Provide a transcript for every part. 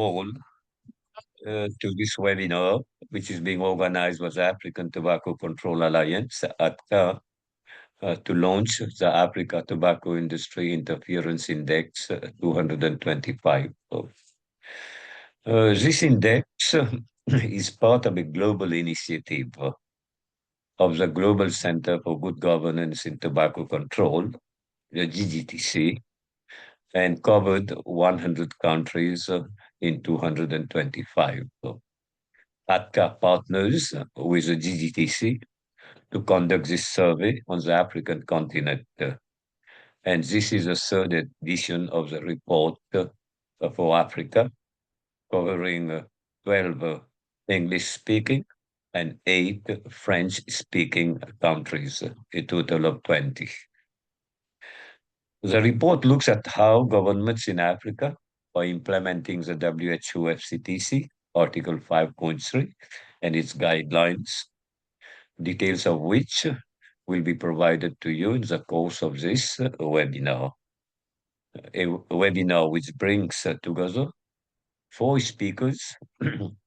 all to this webinar, which is being organized by the African Tobacco Control Alliance, ATCA, to launch the Africa Tobacco Industry Interference Index 225. This index is part of a global initiative of the Global Center for Good Governance in Tobacco Control, the GGTC, and covered 100 countries in 225. ATCA partners with the GGTC to conduct this survey on the African continent. And this is the third edition of the report for Africa, covering 12 English-speaking and 8 French-speaking countries, a total of 20. The report looks at how governments in Africa are implementing the WHO FCTC, Article 5.3, and its guidelines, details of which will be provided to you in the course of this webinar. A webinar which brings together 4 speakers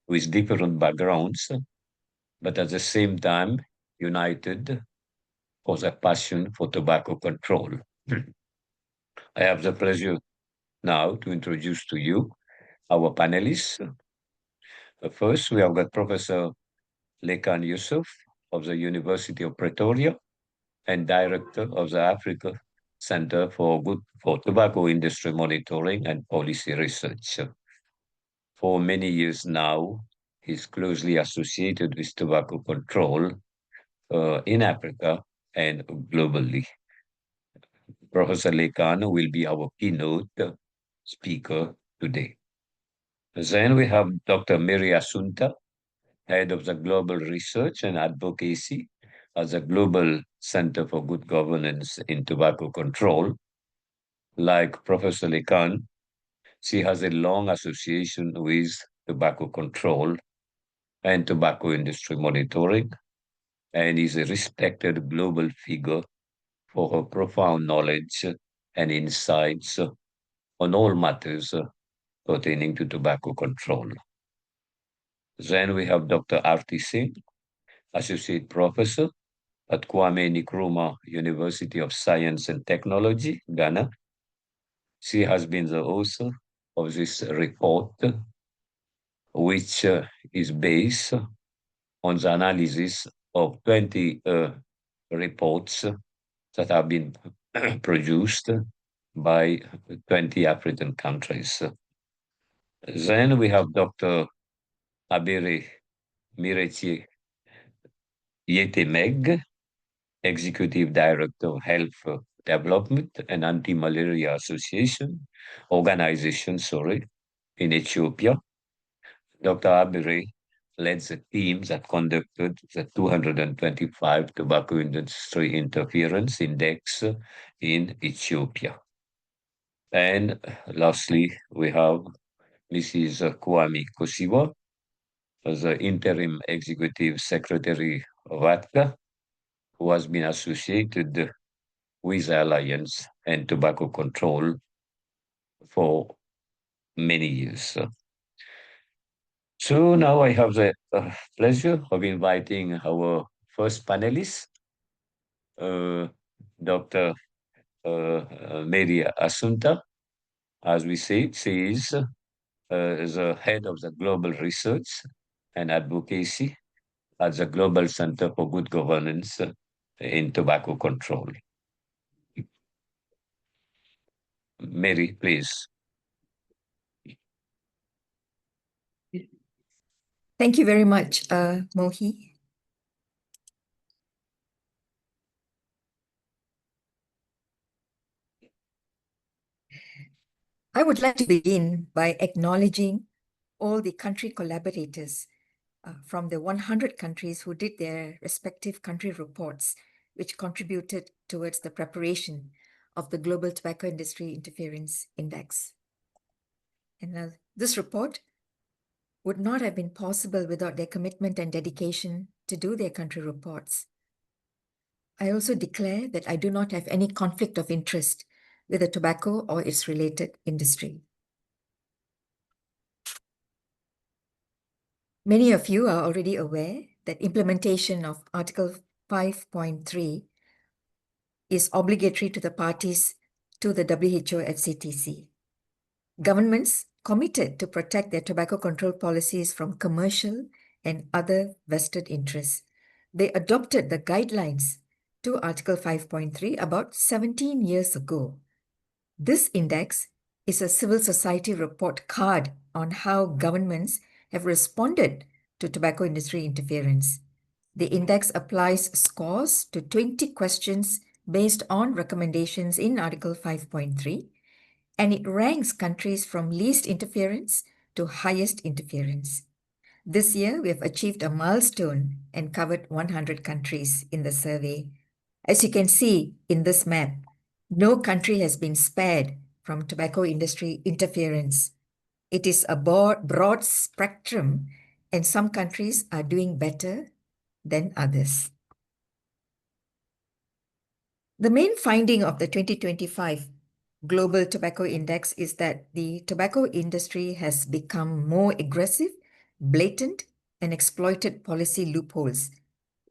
with different backgrounds, but at the same time united for their passion for tobacco control. I have the pleasure now to introduce to you our panelists. First, we have got Professor Lekan Yusuf of the University of Pretoria and Director of the Africa Center for Tobacco Industry Monitoring and Policy Research. For many years now, he's closely associated with tobacco control in Africa and globally. Professor Lekan will be our keynote speaker today. Then we have Dr. Mary Assunta, Head of the Global Research and Advocacy at the Global Center for Good Governance in Tobacco Control. Like Professor Lekan, she has a long association with tobacco control and tobacco industry monitoring, and is a respected global figure for her profound knowledge and insights on all matters pertaining to tobacco control. Then we have Dr. Arti Singh, Associate Professor at Kwame Nkrumah University of Science and Technology, Ghana. She has been the author of this report, which is based on the analysis of 20 reports that have been produced by 20 African countries. Then we have Dr. Abere Miretie Yetemeg, Executive Director of Health Development and Anti-Malaria Organization, in Ethiopia. Dr. Abere led the team that conducted the 225 Tobacco Industry Interference Index in Ethiopia. And lastly, we have Mrs. Kwame Kosiwa, the Interim Executive Secretary of ATCA, who has been associated with the Alliance and tobacco control for many years. So now I have the pleasure of inviting our first panelist, Dr. Mary Assunta. As we said, she is the head of the Global Research and Advocacy at the Global Center for Good Governance in Tobacco Control. Mary, please. Thank you very much, Mohi. I would like to begin by acknowledging all the country collaborators from the 100 countries who did their respective country reports, which contributed towards the preparation of the Global Tobacco Industry Interference Index. And this report would not have been possible without their commitment and dedication to do their country reports. I also declare that I do not have any conflict of interest with the tobacco or its related industry. Many of you are already aware that implementation of Article 5.3 is obligatory to the parties to the WHO FCTC. Governments committed to protect their tobacco control policies from commercial and other vested interests. They adopted the guidelines to Article 5.3 about 17 years ago. This index is a civil society report card on how governments have responded to tobacco industry interference. The index applies scores to 20 questions based on recommendations in Article 5.3, and it ranks countries from least interference to highest interference. This year, we have achieved a milestone and covered 100 countries in the survey. As you can see in this map, no country has been spared from tobacco industry interference. It is a broad spectrum, and some countries are doing better than others. The main finding of the 2025 Global Tobacco Index is that the tobacco industry has become more aggressive, blatant, and exploited policy loopholes.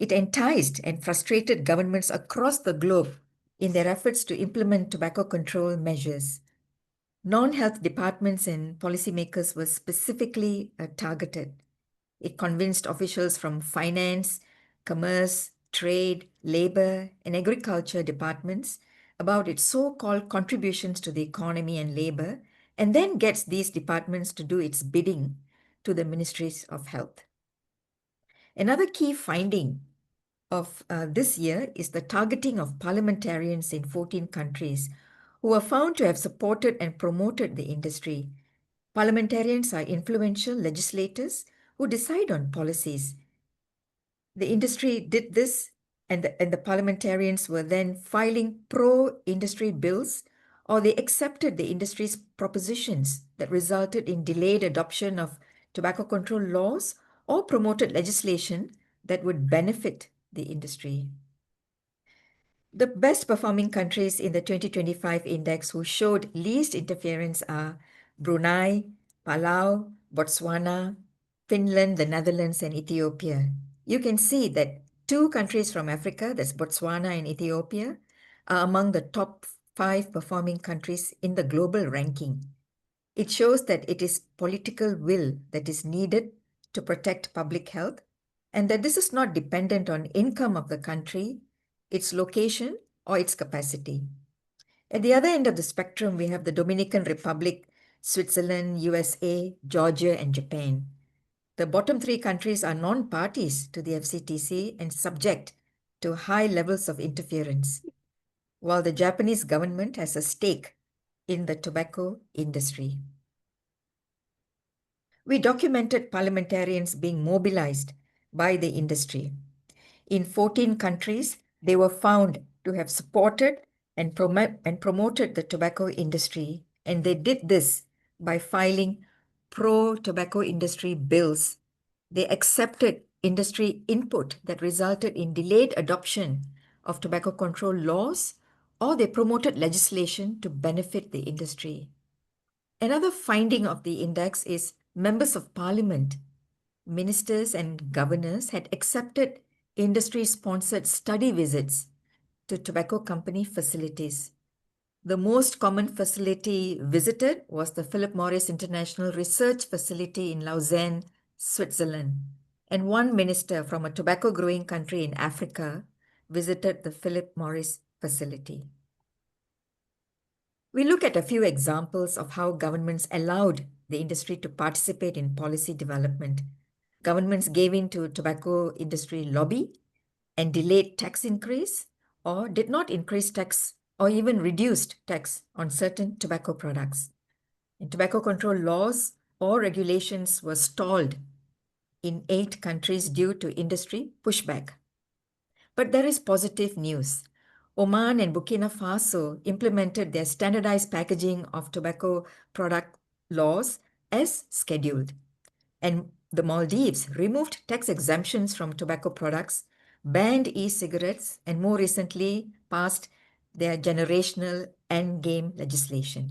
It enticed and frustrated governments across the globe in their efforts to implement tobacco control measures. Non-health departments and policymakers were specifically targeted. It convinced officials from finance, commerce, trade, labor, and agriculture departments about its so-called contributions to the economy and labor, and then gets these departments to do its bidding to the ministries of health. Another key finding of this year is the targeting of parliamentarians in 14 countries who were found to have supported and promoted the industry. Parliamentarians are influential legislators who decide on policies. The industry did this, and the parliamentarians were then filing pro-industry bills, or they accepted the industry's propositions that resulted in delayed adoption of tobacco control laws or promoted legislation that would benefit the industry. The best performing countries in the 2025 index who showed least interference are Brunei, Palau, Botswana, Finland, the Netherlands, and Ethiopia. You can see that two countries from Africa, that's Botswana and Ethiopia, are among the top 5 performing countries in the global ranking. It shows that it is political will that is needed to protect public health, and that this is not dependent on income of the country, its location, or its capacity. At the other end of the spectrum, we have the Dominican Republic, Switzerland, USA, Georgia, and Japan. The bottom 3 countries are non-parties to the FCTC and subject to high levels of interference, while the Japanese government has a stake in the tobacco industry. We documented parliamentarians being mobilized by the industry. In 14 countries, they were found to have supported and promoted the tobacco industry, and they did this by filing pro-tobacco industry bills. They accepted industry input that resulted in delayed adoption of tobacco control laws, or they promoted legislation to benefit the industry. Another finding of the index is members of parliament, ministers, and governors had accepted industry-sponsored study visits to tobacco company facilities. The most common facility visited was the Philip Morris International Research Facility in Lausanne, Switzerland. And one minister from a tobacco growing country in Africa visited the Philip Morris facility. We look at a few examples of how governments allowed the industry to participate in policy development. Governments gave in to tobacco industry lobby and delayed tax increase, or did not increase tax or even reduced tax on certain tobacco products. And tobacco control laws or regulations were stalled in 8 countries due to industry pushback. But there is positive news. Oman and Burkina Faso implemented their standardized packaging of tobacco product laws as scheduled. And the Maldives removed tax exemptions from tobacco products, banned e-cigarettes, and more recently passed their generational endgame legislation.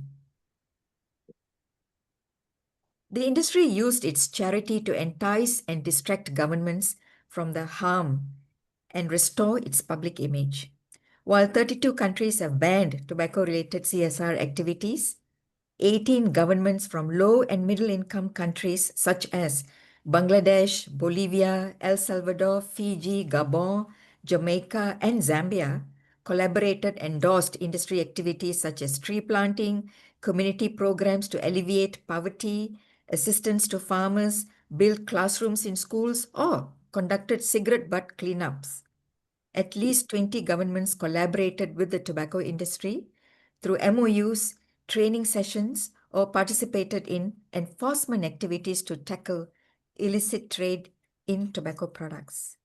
The industry used its charity to entice and distract governments from the harm and restore its public image. While 32 countries have banned tobacco-related CSR activities, 18 governments from low and middle income countries such as Bangladesh, Bolivia, El Salvador, Fiji, Gabon, Jamaica, and Zambia collaborated and endorsed industry activities such as tree planting, community programs to alleviate poverty, assistance to farmers, built classrooms in schools, or conducted cigarette butt cleanups. At least 20 governments collaborated with the tobacco industry through MOUs, training sessions, or participated in enforcement activities to tackle illicit trade in tobacco products.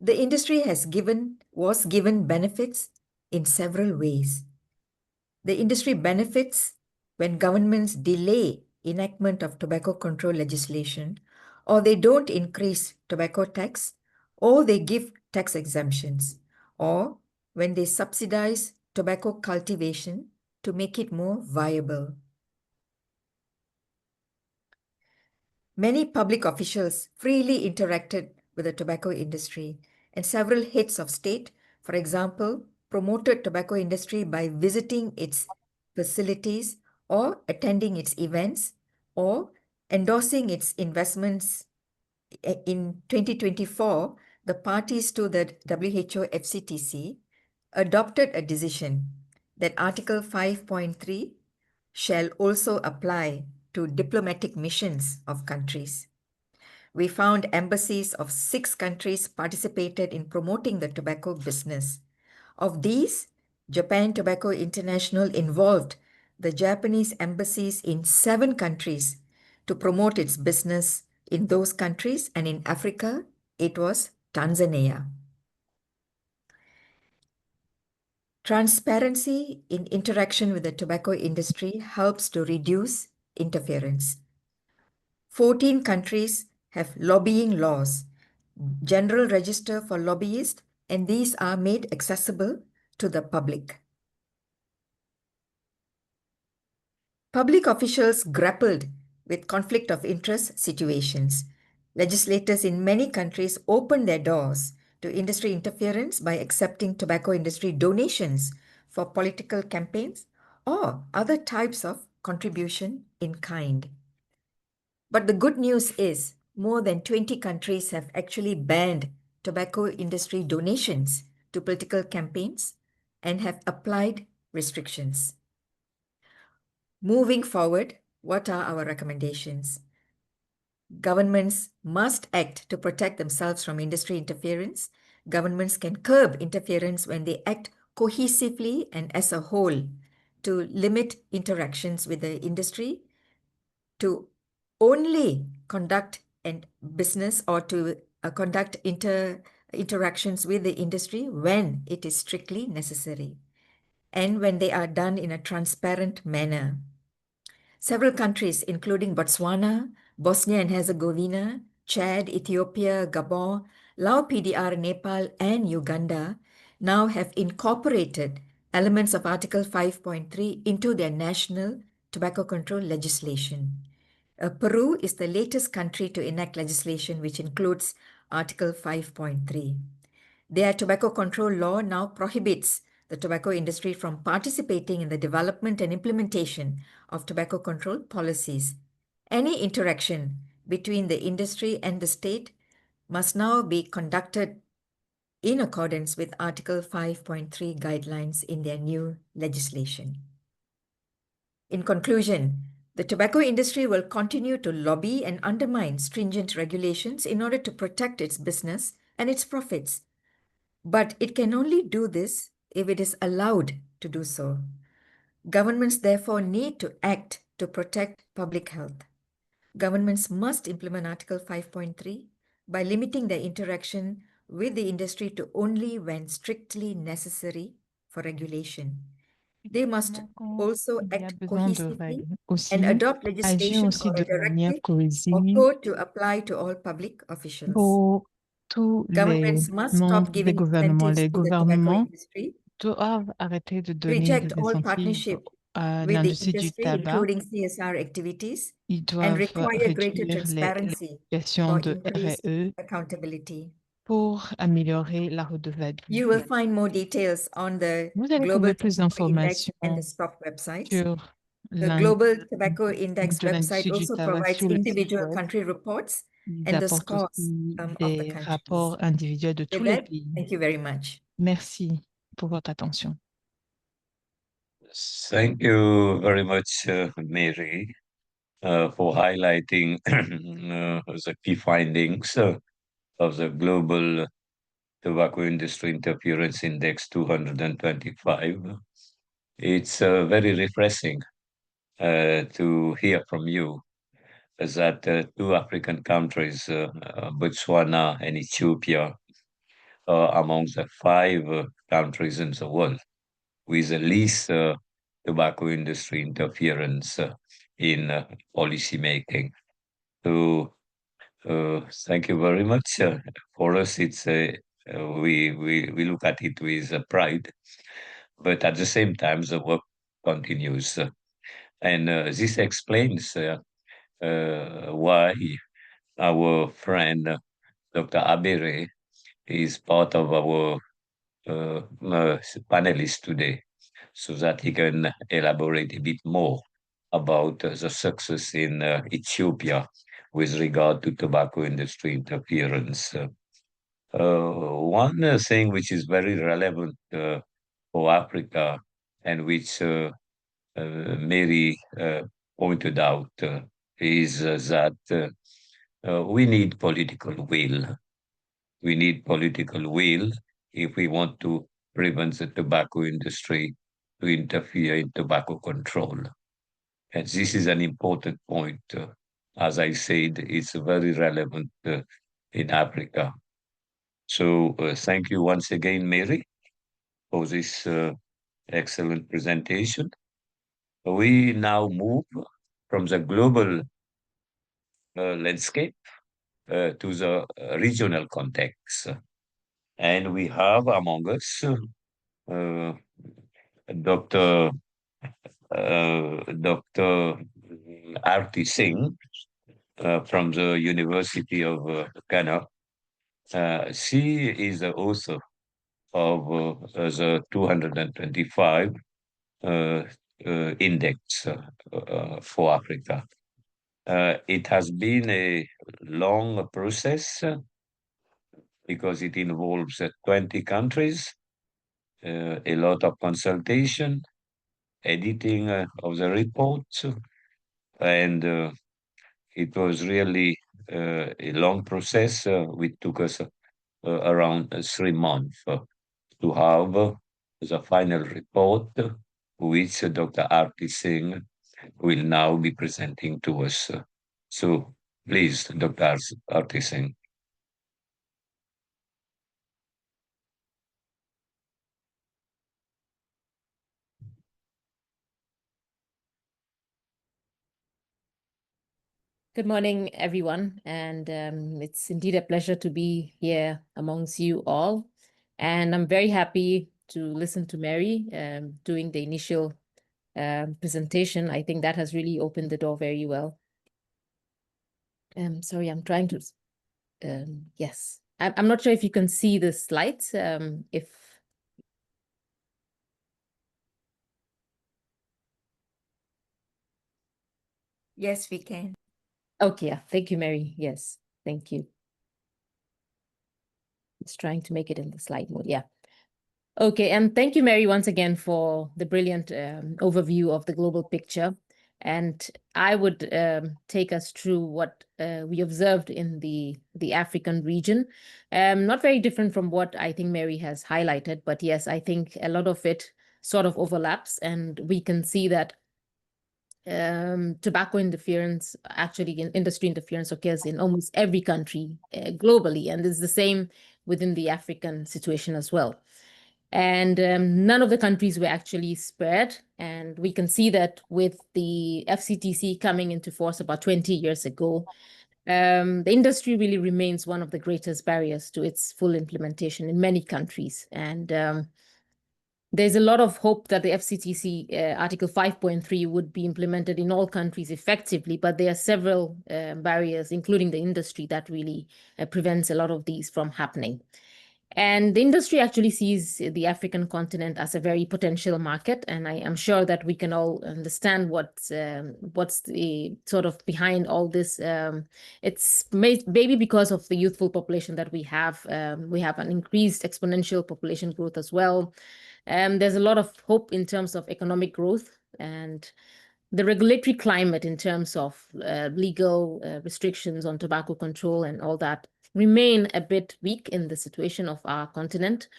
The industry was given benefits in several ways. The industry benefits when governments delay enactment of tobacco control legislation, or they don't increase tobacco tax, or they give tax exemptions, or when they subsidize tobacco cultivation to make it more viable. Many public officials freely interacted with the tobacco industry, and several heads of state, for example, promoted tobacco industry by visiting its facilities or attending its events or endorsing its investments. In 2024, the parties to the WHO FCTC adopted a decision that Article 5.3 shall also apply to diplomatic missions of countries. We found embassies of 6 countries participated in promoting the tobacco business. Of these, Japan Tobacco International involved the Japanese embassies in 7 countries to promote its business in those countries, and in Africa, it was Tanzania. Transparency in interaction with the tobacco industry helps to reduce interference. 14 countries have lobbying laws, general register for lobbyists, and these are made accessible to the public. Public officials grappled with conflict of interest situations. Legislators in many countries opened their doors to industry interference by accepting tobacco industry donations for political campaigns or other types of contribution in kind. But the good news is more than 20 countries have actually banned tobacco industry donations to political campaigns and have applied restrictions. Moving forward, what are our recommendations? Governments must act to protect themselves from industry interference. Governments can curb interference when they act cohesively and as a whole to limit interactions with the industry, to only conduct and business or to conduct interactions with the industry when it is strictly necessary and when they are done in a transparent manner. Several countries, including Botswana, Bosnia and Herzegovina, Chad, Ethiopia, Gabon, Lao PDR, Nepal, and Uganda, now have incorporated elements of Article 5.3 into their national tobacco control legislation. Peru is the latest country to enact legislation which includes Article 5.3. Their tobacco control law now prohibits the tobacco industry from participating in the development and implementation of tobacco control policies. Any interaction between the industry and the state must now be conducted in accordance with Article 5.3 guidelines in their new legislation. In conclusion, the tobacco industry will continue to lobby and undermine stringent regulations in order to protect its business and its profits. But it can only do this if it is allowed to do so. Governments therefore need to act to protect public health. Governments must implement Article 5.3 by limiting their interaction with the industry to only when strictly necessary for regulation. They must Effectivement, quand also il y a act besoin de cohesively règles, and aussi adopt agir legislation aussi or a de manière directive or cohésive code to apply to all public officials. pour tous les Governments must membres stop des giving gouvernements. incentives Les to the tobacco gouvernements industry, doivent arrêter de donner reject des all incentives partnership à with the l'industrie du industry, tabac. including CSR activities, Ils and doivent require greater réduire les transparency obligations for de increased RE accountability. pour améliorer la You will redevabilité. find more details on the Vous allez Global trouver plus Tobacco Index and the d'informations STOP websites. sur The Global Tobacco Index de website l'industrie du also tabac provides sur le site individual web. country reports Ils and the apportent scores aussi of the des countries. rapports individuels de tous With les that, pays. thank you very much. Merci pour votre attention. Thank you very much, Mary, for highlighting the key findings of the Global Tobacco Industry Interference Index 225. It's very refreshing to hear from you that two African countries, Botswana and Ethiopia, are among the five countries in the world with the least tobacco industry interference in policy making. So thank you very much. For us, it's we look at it with pride, but at the same time, the work continues, and this explains why our friend Dr. Abere is part of our panelists today, so that he can elaborate a bit more about the success in Ethiopia with regard to tobacco industry interference. One thing which is very relevant for Africa and which Mary pointed out is that we need political will. We need political will if we want to prevent the tobacco industry to interfere in tobacco control. And this is an important point. As I said, it's very relevant in Africa. So thank you once again, Mary, for this excellent presentation. We now move from the global landscape to the regional context. And we have among us Dr. Dr. Arti Singh from the University of Ghana. She is the author of the 225 index for Africa. It has been a long process because it involves 20 countries, a lot of consultation, editing of the reports, and it was really a long process. It took us around 3 months to have the final report, which Dr. Arti Singh will now be presenting to us. So please, Dr. Arti Singh. Good morning, everyone, and it's indeed a pleasure to be here amongst you all. And I'm very happy to listen to Mary doing the initial presentation. I think that has really opened the door very well. Sorry, I'm trying to, yes. I'm not sure if you can see the slides, Yes, we can. Okay, yeah. Thank you, Mary. Yes, thank you. Just trying to make it in the slide mode. Yeah. Okay, and thank you, Mary, once again for the brilliant overview of the global picture. And I would take us through what we observed in the African region. Not very different from what I think Mary has highlighted, but yes, I think a lot of it sort of overlaps, and we can see that tobacco interference, actually industry interference, occurs in almost every country globally, and it's the same within the African situation as well. And none of the countries were actually spared. And we can see that with the FCTC coming into force about 20 years ago, the industry really remains one of the greatest barriers to its full implementation in many countries. And there's a lot of hope that the FCTC Article 5.3 would be implemented in all countries effectively, but there are several barriers, including the industry, that really prevents a lot of these from happening. And the industry actually sees the African continent as a very potential market, and I am sure that we can all understand what's the sort of behind all this. It's maybe because of the youthful population that we have. We have an increased exponential population growth as well. There's a lot of hope in terms of economic growth, and the regulatory climate in terms of legal restrictions on tobacco control and all that remain a bit weak in the situation of our continent.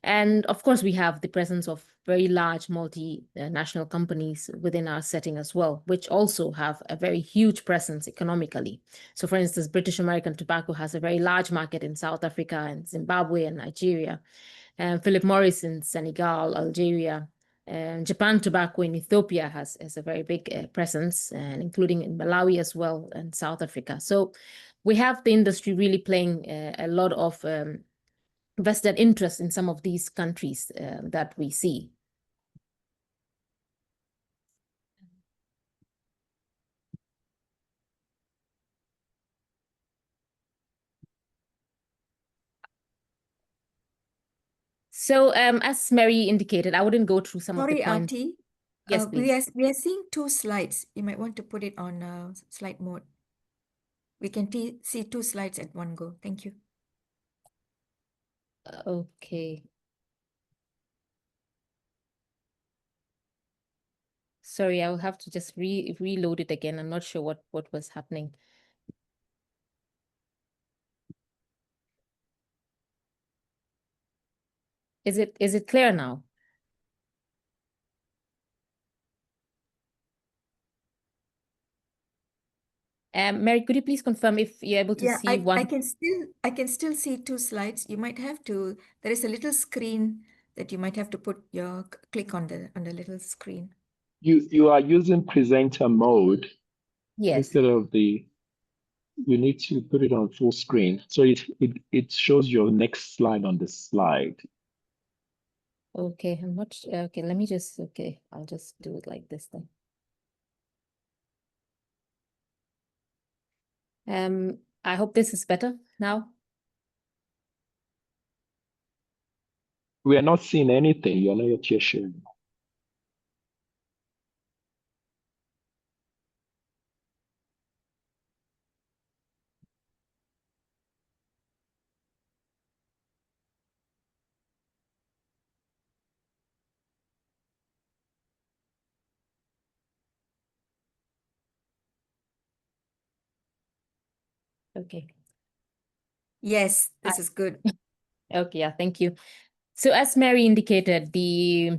And of course, we have the presence of very large multinational companies within our setting as well, which also have a very huge presence economically. So for instance, British American Tobacco has a very large market in South Africa and Zimbabwe and Nigeria. Philip Morris in Senegal, Algeria, and Japan Tobacco in Ethiopia has a very big presence, and including in Malawi as well and South Africa. So we have the industry really playing a lot of vested interest in some of these countries that we see. So as Mary indicated, I wouldn't go through some of the Sorry, points. Auntie. Yes, please. We are seeing 2 slides. You might want to put it on slide mode. We can see 2 slides at one go. Thank you. Okay. Sorry, I will have to just reload it again. I'm not sure what was happening. Is it clear now? Mary, could you please confirm if you're able to see one? I can still see 2 slides. You might have to, there is a little screen that you might have to put your click on the little screen. You are using presenter mode. Yes. Instead of you need to put it on full screen. So it shows your next slide on the slide. Okay, okay, let me just, okay, I'll just do it like this then. I hope this is better now. We are not seeing anything. You're not yet sharing. Okay. Yes, this is good. Okay, yeah, thank you. So as Mary indicated, the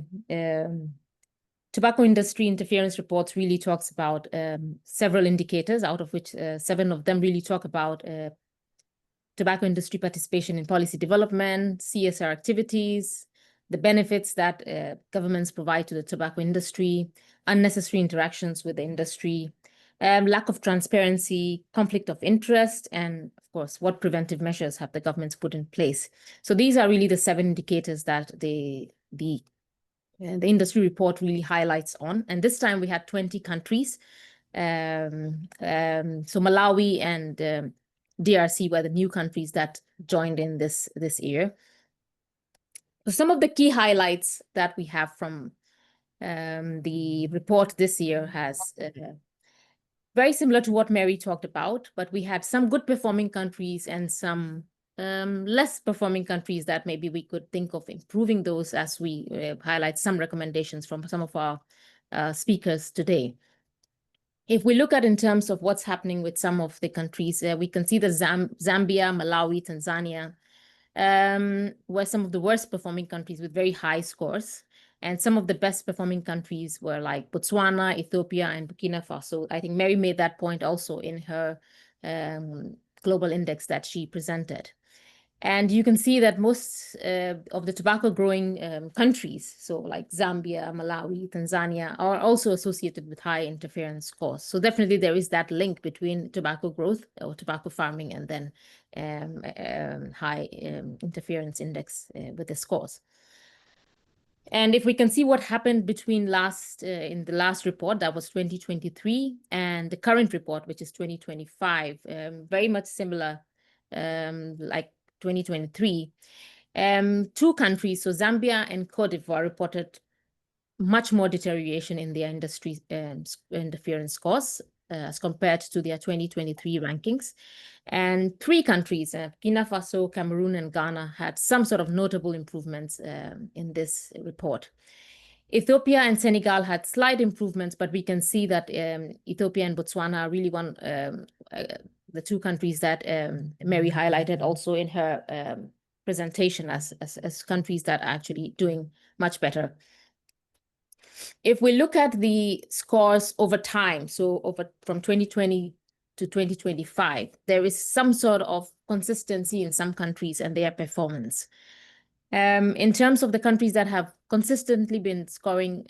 tobacco industry interference reports really talks about several indicators, out of which 7 of them really talk about tobacco industry participation in policy development, CSR activities, the benefits that governments provide to the tobacco industry, unnecessary interactions with the industry, lack of transparency, conflict of interest, and of course, what preventive measures have the governments put in place. So these are really the 7 indicators that the industry report really highlights on. And this time we had 20 countries. So Malawi and DRC were the new countries that joined in this year. So some of the key highlights that we have from the report this year has very similar to what Mary talked about, but we had some good performing countries and some less performing countries that maybe we could think of improving those, as we highlight some recommendations from some of our speakers today. If we look at in terms of what's happening with some of the countries, we can see that Zambia, Malawi, Tanzania were some of the worst performing countries with very high scores. And some of the best performing countries were like Botswana, Ethiopia, and Burkina Faso. I think Mary made that point also in her global index that she presented. And you can see that most of the tobacco growing countries, so like Zambia, Malawi, Tanzania, are also associated with high interference scores. So definitely there is that link between tobacco growth or tobacco farming and then high interference index with the scores. And if we can see what happened between in the last report, that was 2023, and the current report, which is 2025, very much similar, like 2023. Two countries, so Zambia and Cote d'Ivoire, reported much more deterioration in their industry interference scores as compared to their 2023 rankings. And three countries, Burkina Faso, Cameroon, and Ghana, had some sort of notable improvements in this report. Ethiopia and Senegal had slight improvements, but we can see that Ethiopia and Botswana are really the two countries that Mary highlighted also in her presentation as countries that are actually doing much better. If we look at the scores over time, so from 2020 to 2025, there is some sort of consistency in some countries and their performance. In terms of the countries that have consistently been scoring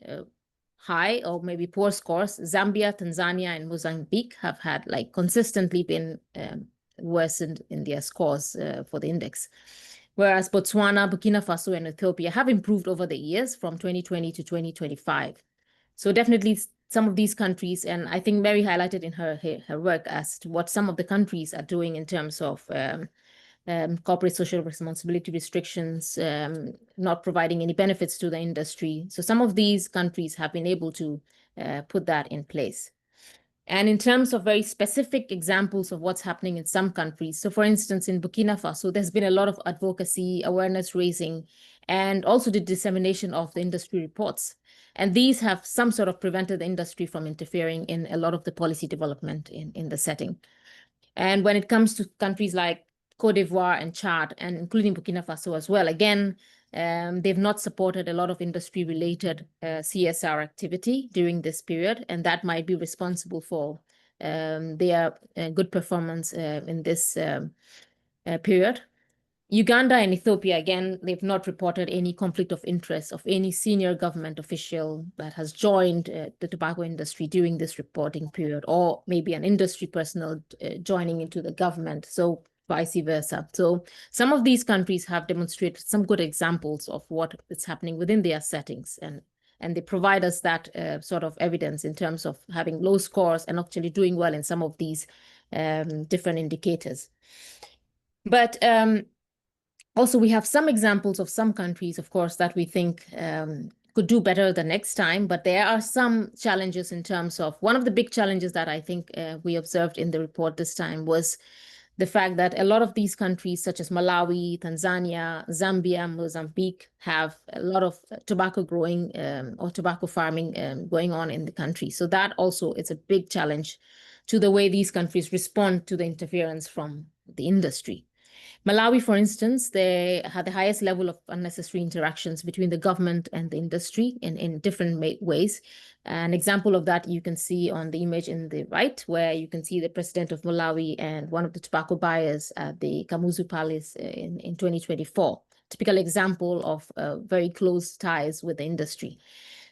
high or maybe poor scores, Zambia, Tanzania, and Mozambique have had consistently been worsened in their scores for the index. Whereas Botswana, Burkina Faso, and Ethiopia have improved over the years from 2020 to 2025. So definitely some of these countries, and I think Mary highlighted in her work as to what some of the countries are doing in terms of corporate social responsibility restrictions, not providing any benefits to the industry. So some of these countries have been able to put that in place. And in terms of very specific examples of what's happening in some countries, so for instance, in Burkina Faso, there's been a lot of advocacy, awareness raising, and also the dissemination of the industry reports. And these have some sort of prevented the industry from interfering in a lot of the policy development in the setting. And when it comes to countries like Cote d'Ivoire and Chad, and including Burkina Faso as well, again, they've not supported a lot of industry-related CSR activity during this period, and that might be responsible for their good performance in this period. Uganda and Ethiopia, again, they've not reported any conflict of interest of any senior government official that has joined the tobacco industry during this reporting period, or maybe an industry personnel joining into the government, so vice versa. So some of these countries have demonstrated some good examples of what is happening within their settings, and they provide us that sort of evidence in terms of having low scores and actually doing well in some of these different indicators. But also, we have some examples of some countries, of course, that we think could do better the next time. But there are some challenges in terms of one of the big challenges that I think we observed in the report this time was the fact that a lot of these countries, such as Malawi, Tanzania, Zambia, Mozambique, have a lot of tobacco growing or tobacco farming going on in the country. So that also is a big challenge to the way these countries respond to the interference from the industry. Malawi, for instance, they had the highest level of unnecessary interactions between the government and the industry in different ways. An example of that you can see on the image in the right, where you can see the president of Malawi and one of the tobacco buyers at the Kamuzu Palace in 2024. Typical example of very close ties with the industry.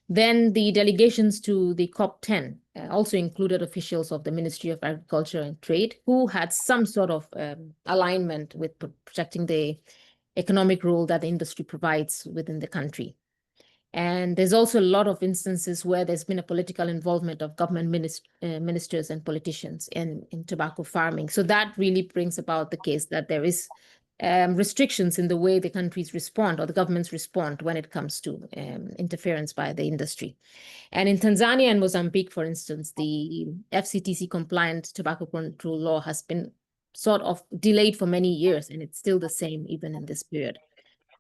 Then the delegations to the COP10 also included officials of the Ministry of Agriculture and Trade who had some sort of alignment with protecting the economic role that the industry provides within the country. And there's also a lot of instances where there's been a political involvement of government ministers and politicians in tobacco farming. So that really brings about the case that there is restrictions in the way the countries respond or the governments respond when it comes to interference by the industry. And in Tanzania and Mozambique, for instance, the FCTC compliant tobacco control law has been sort of delayed for many years, and it's still the same even in this period.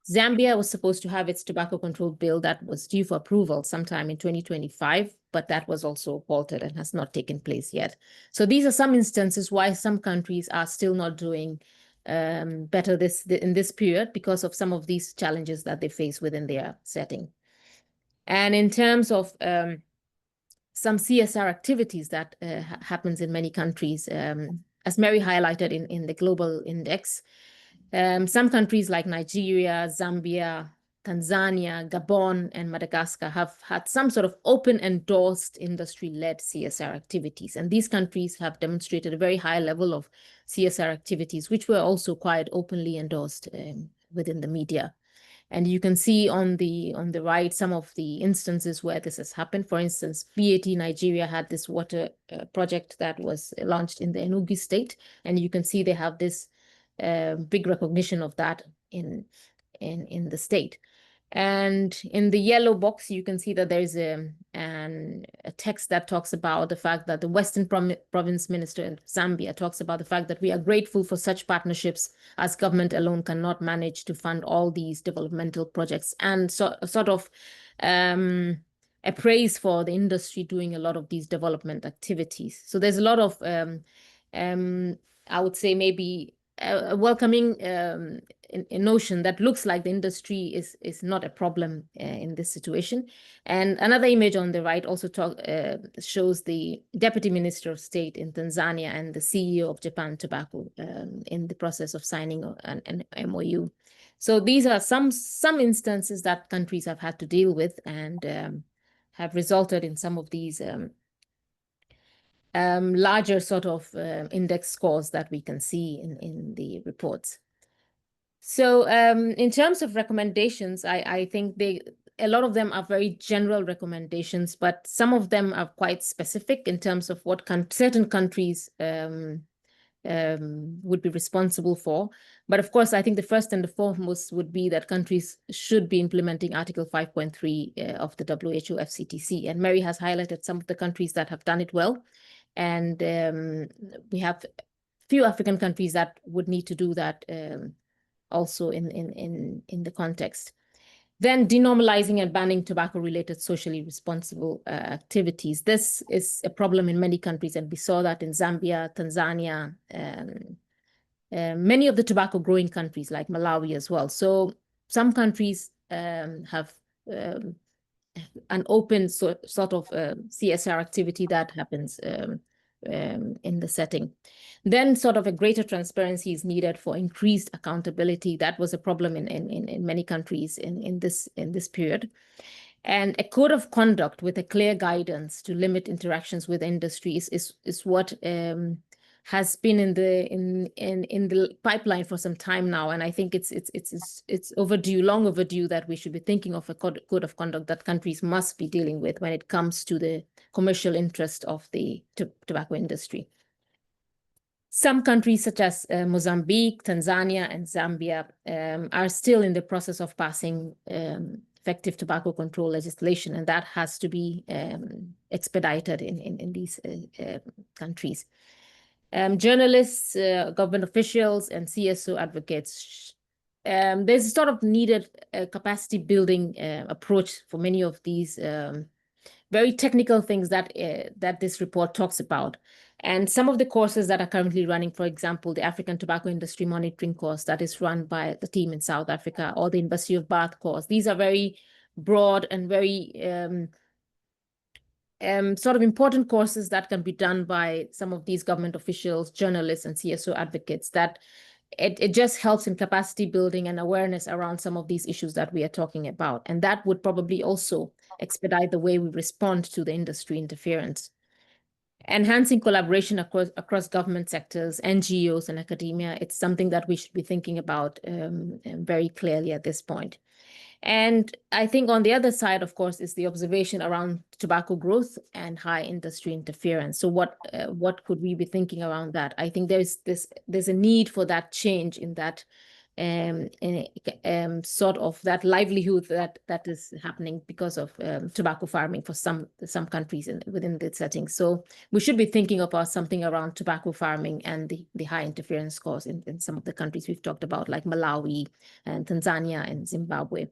Zambia was supposed to have its tobacco control bill that was due for approval sometime in 2025, but that was also halted and has not taken place yet. So these are some instances why some countries are still not doing better in this period because of some of these challenges that they face within their setting. And in terms of some CSR activities that happens in many countries, as Mary highlighted in the global index, some countries like Nigeria, Zambia, Tanzania, Gabon, and Madagascar have had some sort of open endorsed industry-led CSR activities. And these countries have demonstrated a very high level of CSR activities, which were also quite openly endorsed within the media. And you can see on the right some of the instances where this has happened. For instance, BAT Nigeria had this water project that was launched in the Enugu state, and you can see they have this big recognition of that in the state. And in the yellow box, you can see that there's a text that talks about the fact that the Western Province Minister in Zambia talks about the fact that we are grateful for such partnerships, as government alone cannot manage to fund all these developmental projects, and sort of a praise for the industry doing a lot of these development activities. So there's a lot of, I would say, maybe a welcoming a notion that looks like the industry is not a problem in this situation. And another image on the right also shows the Deputy Minister of State in Tanzania and the CEO of Japan Tobacco in the process of signing an MOU. So these are some instances that countries have had to deal with and have resulted in some of these larger sort of index scores that we can see in the reports. So in terms of recommendations, I think a lot of them are very general recommendations, but some of them are quite specific in terms of what certain countries would be responsible for. But of course, I think the first and the foremost would be that countries should be implementing Article 5.3 of the WHO FCTC. And Mary has highlighted some of the countries that have done it well. And we have few African countries that would need to do that also in the context. Then denormalizing and banning tobacco-related socially responsible activities. This is a problem in many countries, and we saw that in Zambia, Tanzania, many of the tobacco-growing countries like Malawi as well. So some countries have an open sort of CSR activity that happens in the setting. Then sort of a greater transparency is needed for increased accountability. That was a problem in many countries in this period. And a code of conduct with a clear guidance to limit interactions with industry is what has been in the pipeline for some time now, and I think it's overdue, long overdue, that we should be thinking of a code of conduct that countries must be dealing with when it comes to the commercial interest of the tobacco industry. Some countries such as Mozambique, Tanzania, and Zambia are still in the process of passing effective tobacco control legislation, and that has to be expedited in these countries. Journalists, government officials, and CSO advocates, there's a sort of needed capacity building approach for many of these very technical things that this report talks about. And some of the courses that are currently running, for example, the African Tobacco Industry Monitoring course that is run by the team in South Africa, or the Embassy of Bath course. These are very broad and very sort of important courses that can be done by some of these government officials, journalists, and CSO advocates, that it just helps in capacity building and awareness around some of these issues that we are talking about. And that would probably also expedite the way we respond to the industry interference. Enhancing collaboration across government sectors, NGOs, and academia, it's something that we should be thinking about very clearly at this point. And I think on the other side, of course, is the observation around tobacco growth and high industry interference. So what could we be thinking around that? I think there's a need for that change in that sort of that livelihood that is happening because of tobacco farming for some countries within the setting. So we should be thinking about something around tobacco farming and the high interference scores in some of the countries we've talked about, like Malawi and Tanzania and Zimbabwe.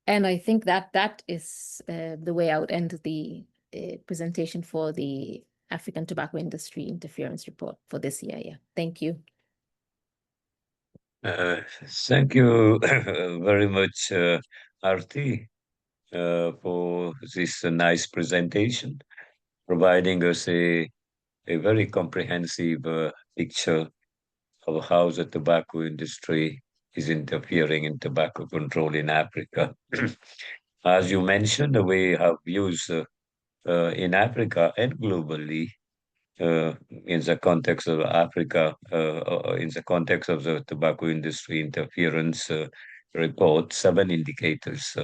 And I think that is the way I would end the presentation for the African Tobacco Industry Interference Report for this year. Yeah, thank you. Thank you very much, Arti, for this nice presentation, providing us a very comprehensive picture of how the tobacco industry is interfering in tobacco control in Africa. As you mentioned, we have views in Africa and globally in the context of Africa, in the context of the tobacco industry interference report, 7 indicators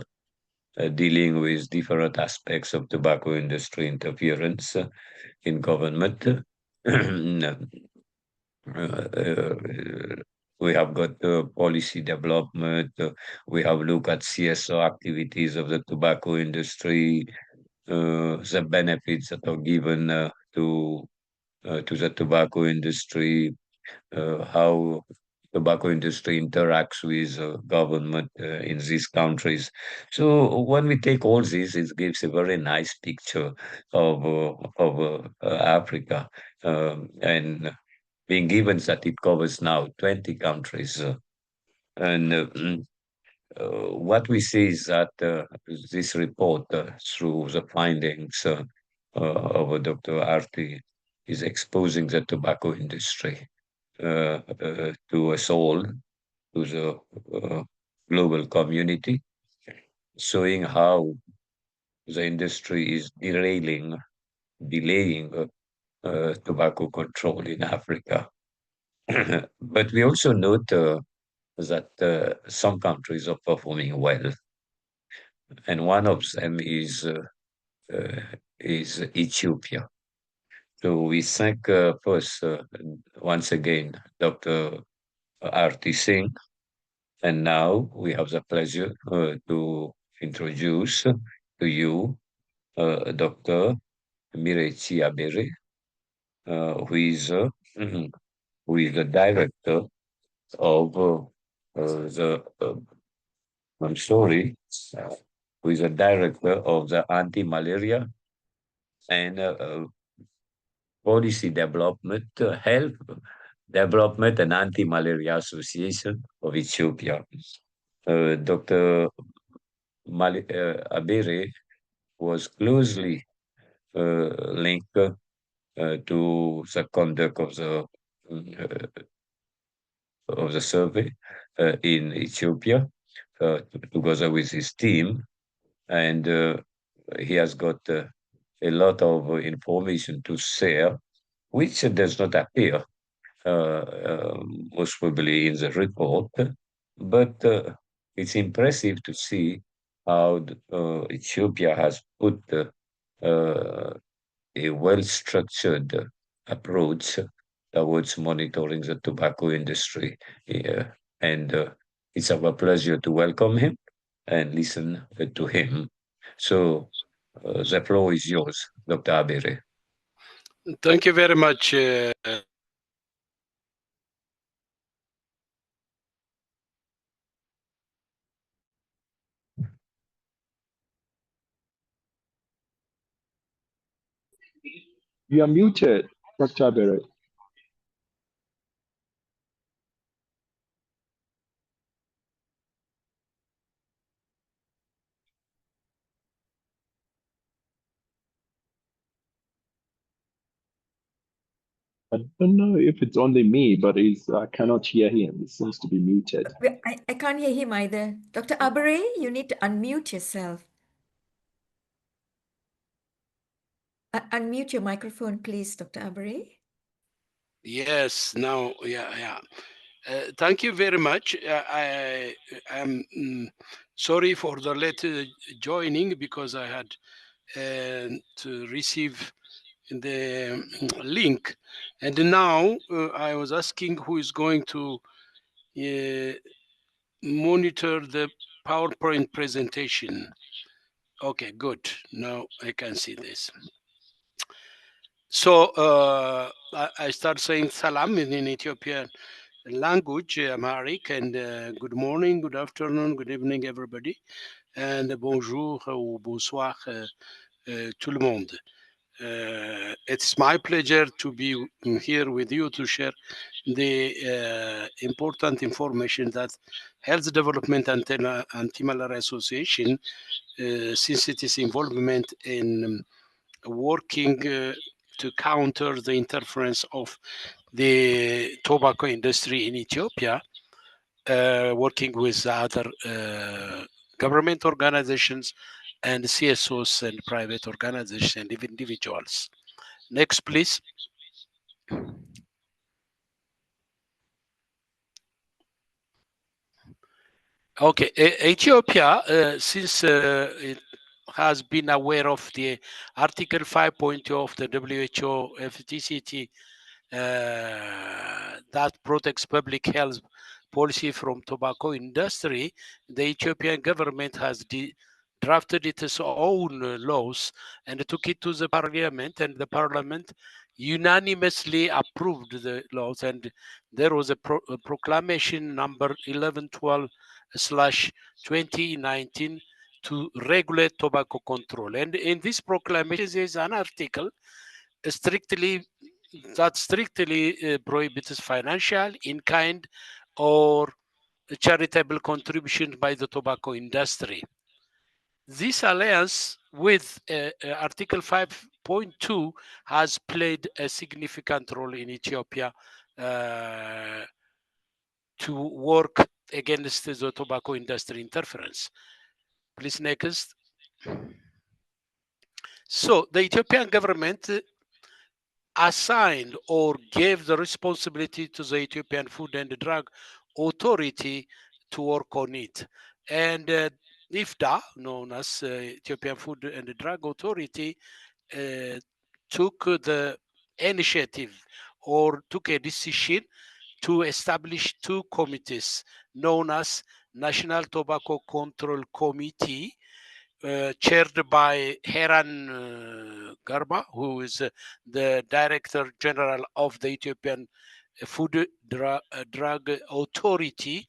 dealing with different aspects of tobacco industry interference in government. We have got policy development. We have looked at CSO activities of the tobacco industry, the benefits that are given to the tobacco industry, how tobacco industry interacts with government in these countries. So when we take all this, it gives a very nice picture of Africa, and being given that it covers now 20 countries. And what we see is that this report, through the findings of Dr. Arti, is exposing the tobacco industry to us all, to the global community, showing how the industry is delaying tobacco control in Africa. But we also note that some countries are performing well, and one of them is Ethiopia. So we thank first once again Dr. Arti Singh, and now we have the pleasure to introduce to you Dr. Mirechi Abere, who is who is the director of the I'm sorry, who is a director of the anti-malaria and policy development, health development and anti-malaria association of Ethiopia. Dr. Abere was closely linked to the conduct of the survey in Ethiopia together with his team, and he has got a lot of information to share, which does not appear most probably in the report, but it's impressive to see how Ethiopia has put a well-structured approach towards monitoring the tobacco industry. And it's our pleasure to welcome him and listen to him. So the floor is yours, Dr. Abere. Thank you very much. You are muted, Dr. Barrett. I don't know if it's only me, but I cannot hear him. He seems to be muted. I can't hear him either. Dr. Abere, you need to unmute yourself. Unmute your microphone, please, Dr. Abere. Yes, now, yeah. Thank you very much. I am sorry for the late joining because I had to receive the link. And now I was asking who is going to monitor the PowerPoint presentation. Okay, good. Now I can see this. So I start saying salam in Ethiopian language, Amharic, and good morning, good afternoon, good evening, everybody, and bonjour ou bonsoir tout le monde. It's my pleasure to be here with you to share the important information that Health Development Anti-Malaria Association, since it is involvement in working to counter the interference of the tobacco industry in Ethiopia, working with other government organizations and CSOs and private organizations and individuals. Next, please. Okay, Ethiopia, since it has been aware of the Article 5.0 of the WHO FTCT that protects public health policy from tobacco industry, the Ethiopian government has drafted its own laws and took it to the parliament, and the parliament unanimously approved the laws, and there was a proclamation number 1112 slash 2019 to regulate tobacco control. And in this proclamation, there is an article strictly prohibits financial, in kind, or charitable contribution by the tobacco industry. This alliance with Article 5.2 has played a significant role in Ethiopia to work against the tobacco industry interference. Please next. So the Ethiopian government assigned or gave the responsibility to the Ethiopian Food and Drug Authority to work on it. And IFDA, known as Ethiopian Food and Drug Authority, took the initiative or took a decision to establish two committees known as National Tobacco Control Committee, chaired by Heran Garba, who is the Director General of the Ethiopian Food Drug Authority.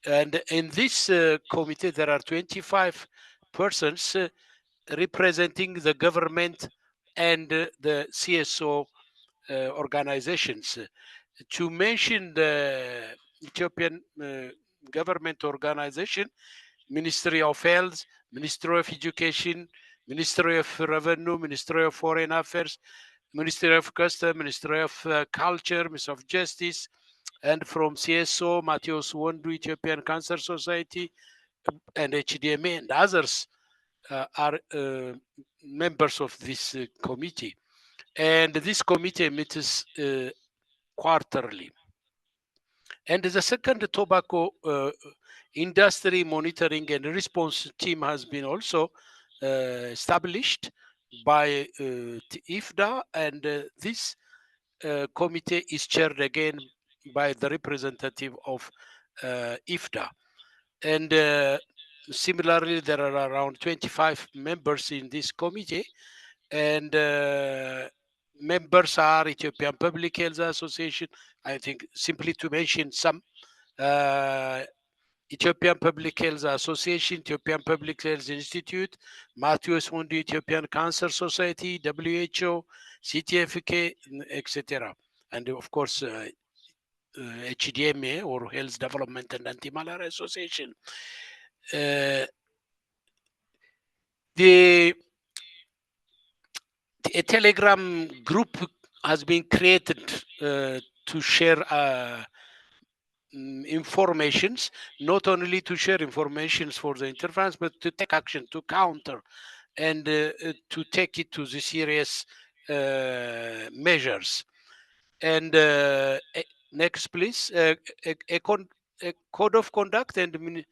And in this committee, there are 25 persons representing the government and the CSO organizations. To mention the Ethiopian government organization, Ministry of Health, Ministry of Education, Ministry of Revenue, Ministry of Foreign Affairs, Ministry of Customs, Ministry of Culture, Ministry of Justice, and from CSO, Matthias Wondu, Ethiopian Cancer Society, and HDMA and others are members of this committee. And this committee meets quarterly. And the second tobacco industry monitoring and response team has been also established by IFDA, and this committee is chaired again by the representative of IFDA. And similarly, there are around 25 members in this committee, and members are Ethiopian Public Health Association, I think simply to mention some, Ethiopian Public Health Association, Ethiopian Public Health Institute, Matthias Wondu Ethiopian Cancer Society, WHO, CTFK, etc. And of course, HDMA, or Health Development and Anti-Malaria Association. A Telegram group has been created to share informations, not only to share informations for the interference, but to take action, to counter, and to take it to the serious measures. And next, please, a code of conduct and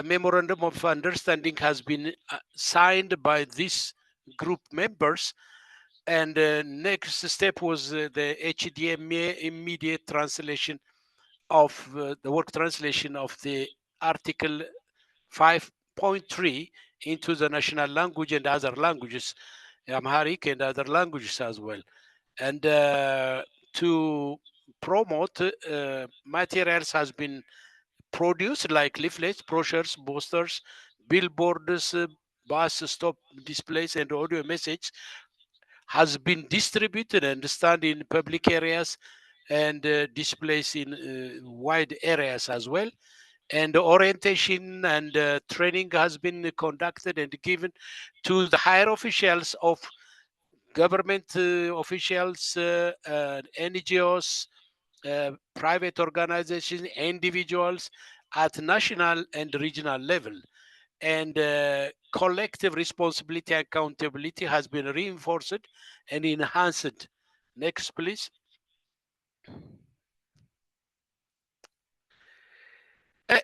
memorandum of understanding has been signed by these group members. And next step was the HDMA immediate translation of the work translation of the Article 5.3 into the national language and other languages, Amharic and other languages as well. And to promote materials has been produced, like leaflets, brochures, posters, billboards, bus stop displays, and audio message has been distributed and stand in public areas and displays in wide areas as well. And orientation and training has been conducted and given to the higher officials of government officials, NGOs, private organizations, individuals at national and regional level. And collective responsibility and accountability has been reinforced and enhanced Next, please.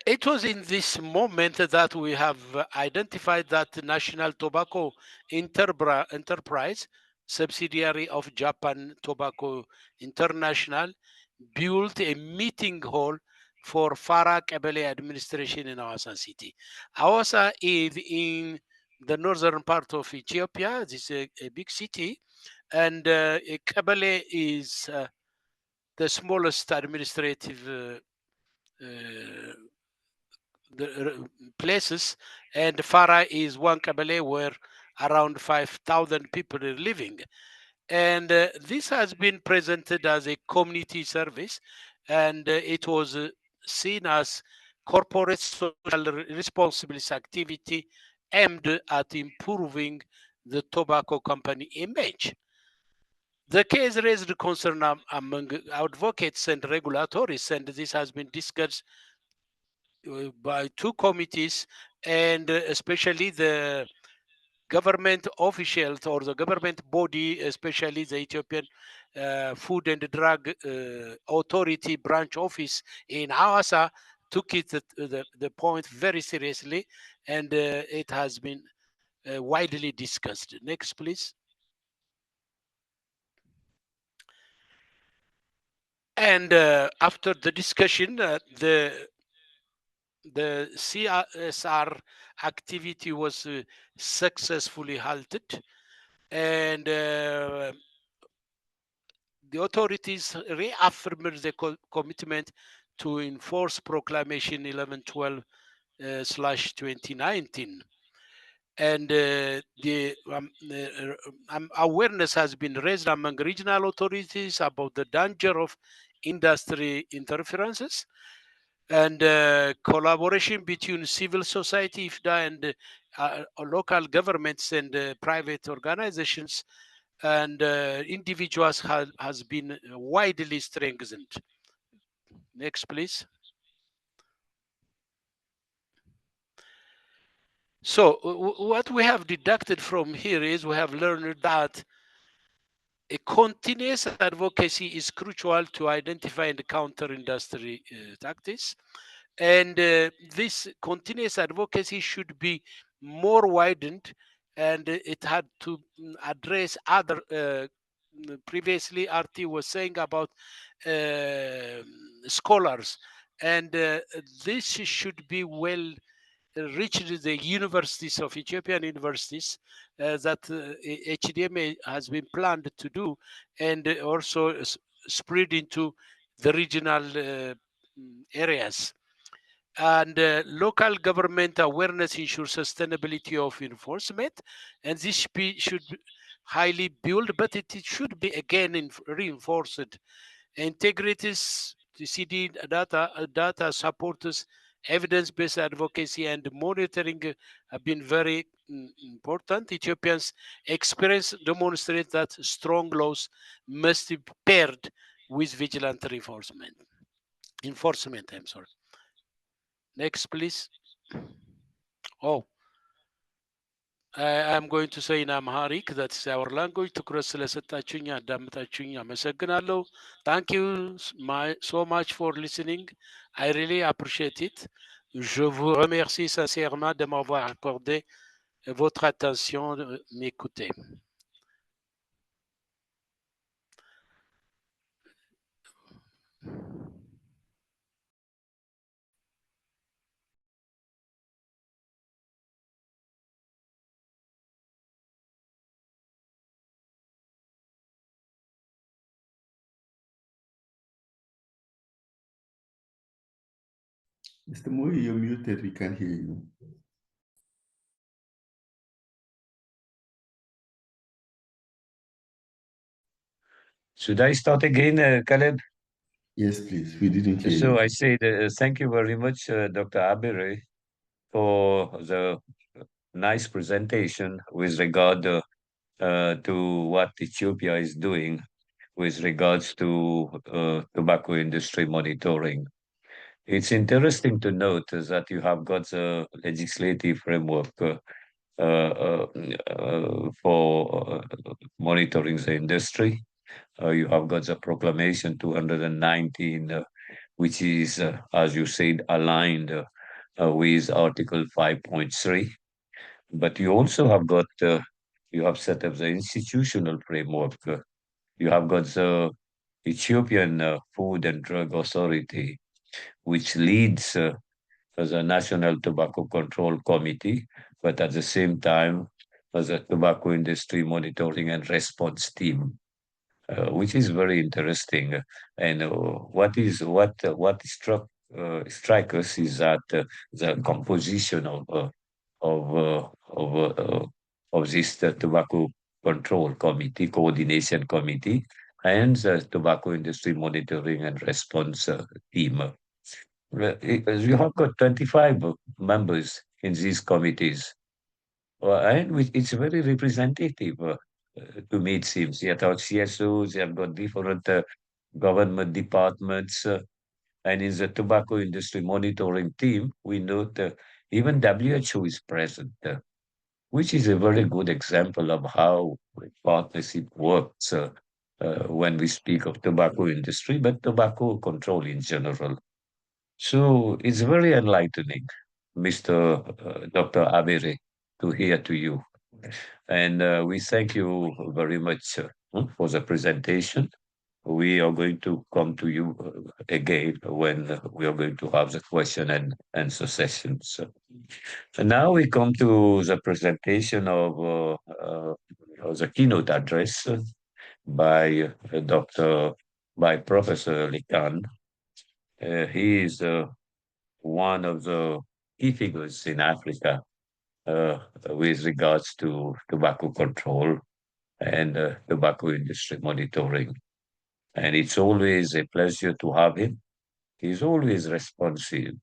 It was in this moment that we have identified that the National Tobacco Enterprise, subsidiary of Japan Tobacco International, built a meeting hall for Farah Kabele administration in Hawassa city. Hawassa is in the northern part of Ethiopia. This is a big city, and Kabele is the smallest administrative the places, and Farah is one Kabele where around 5,000 people are living. And this has been presented as a community service, and it was seen as corporate social responsibility activity aimed at improving the tobacco company image. The case raised concern among advocates and regulators, and this has been discussed by two committees, and especially the government officials or the government body, especially the Ethiopian Food and Drug Authority branch office in Hawassa, took it the point very seriously, and it has been widely discussed. Next, please. And after the discussion, the CSR activity was successfully halted, and the authorities reaffirmed the commitment to enforce Proclamation 1112/2019. And the awareness has been raised among regional authorities about the danger of industry interferences, and collaboration between civil society, IFDA, and local governments and private organizations and individuals has been widely strengthened. Next, please. So what we have deducted from here is we have learned that a continuous advocacy is crucial to identify and counter industry tactics. And this continuous advocacy should be more widened, and it had to address other, previously RT was saying about scholars, and this should be well reached the universities of Ethiopian universities that HDMA has been planned to do, and also spread into the regional areas. And local government awareness ensures sustainability of enforcement, and this should be highly built, but it should be again reinforced. Integrities, the CD data supports evidence-based advocacy and monitoring have been very important. Ethiopians' experience demonstrates that strong laws must be paired with vigilant enforcement. I'm sorry. Next, please. Oh, I'm going to say in Amharic, that's our language. ትኩረት ስለሰጣችሁኝ አዳምጣችሁኝ አመሰግናለሁ. Thank you so much for listening. I really appreciate it. Je vous remercie sincèrement de m'avoir accordé votre attention, de m'écouter. Mr. Moy, you're muted. We can't hear you. Should I start again, Caleb? Yes, please. We didn't hear So you. I say thank you very much, Dr. Abire, for the nice presentation with regard to what Ethiopia is doing with regards to tobacco industry monitoring. It's interesting to note that you have got the legislative framework for monitoring the industry. You have got the Proclamation 219, which is, as you said, aligned with Article 5.3. But you also have got, you have set up the institutional framework. You have got the Ethiopian Food and Drug Authority, which leads as a National Tobacco Control Committee, but at the same time as a Tobacco Industry Monitoring and Response Team, which is very interesting. And what strike us is that the composition of uh, of uh, uh, of this Tobacco Control Committee, Coordination Committee, and the Tobacco Industry Monitoring and Response Team. You have got 25 members in these committees, and it's very representative to me, it seems. You have CSOs, you have got different government departments, and in the tobacco industry monitoring team, we note even WHO is present, which is a very good example of how partnership works when we speak of tobacco industry, but tobacco control in general. So it's very enlightening, Mr. Dr. Abere, to hear to you. And we thank you very much for the presentation. We are going to come to you again when we are going to have the question and answer sessions. So now we come to the presentation of the keynote address by by Professor Likan. He is one of the key figures in Africa uh, with regards to tobacco control and tobacco industry monitoring. And it's always a pleasure to have him. He's always responsive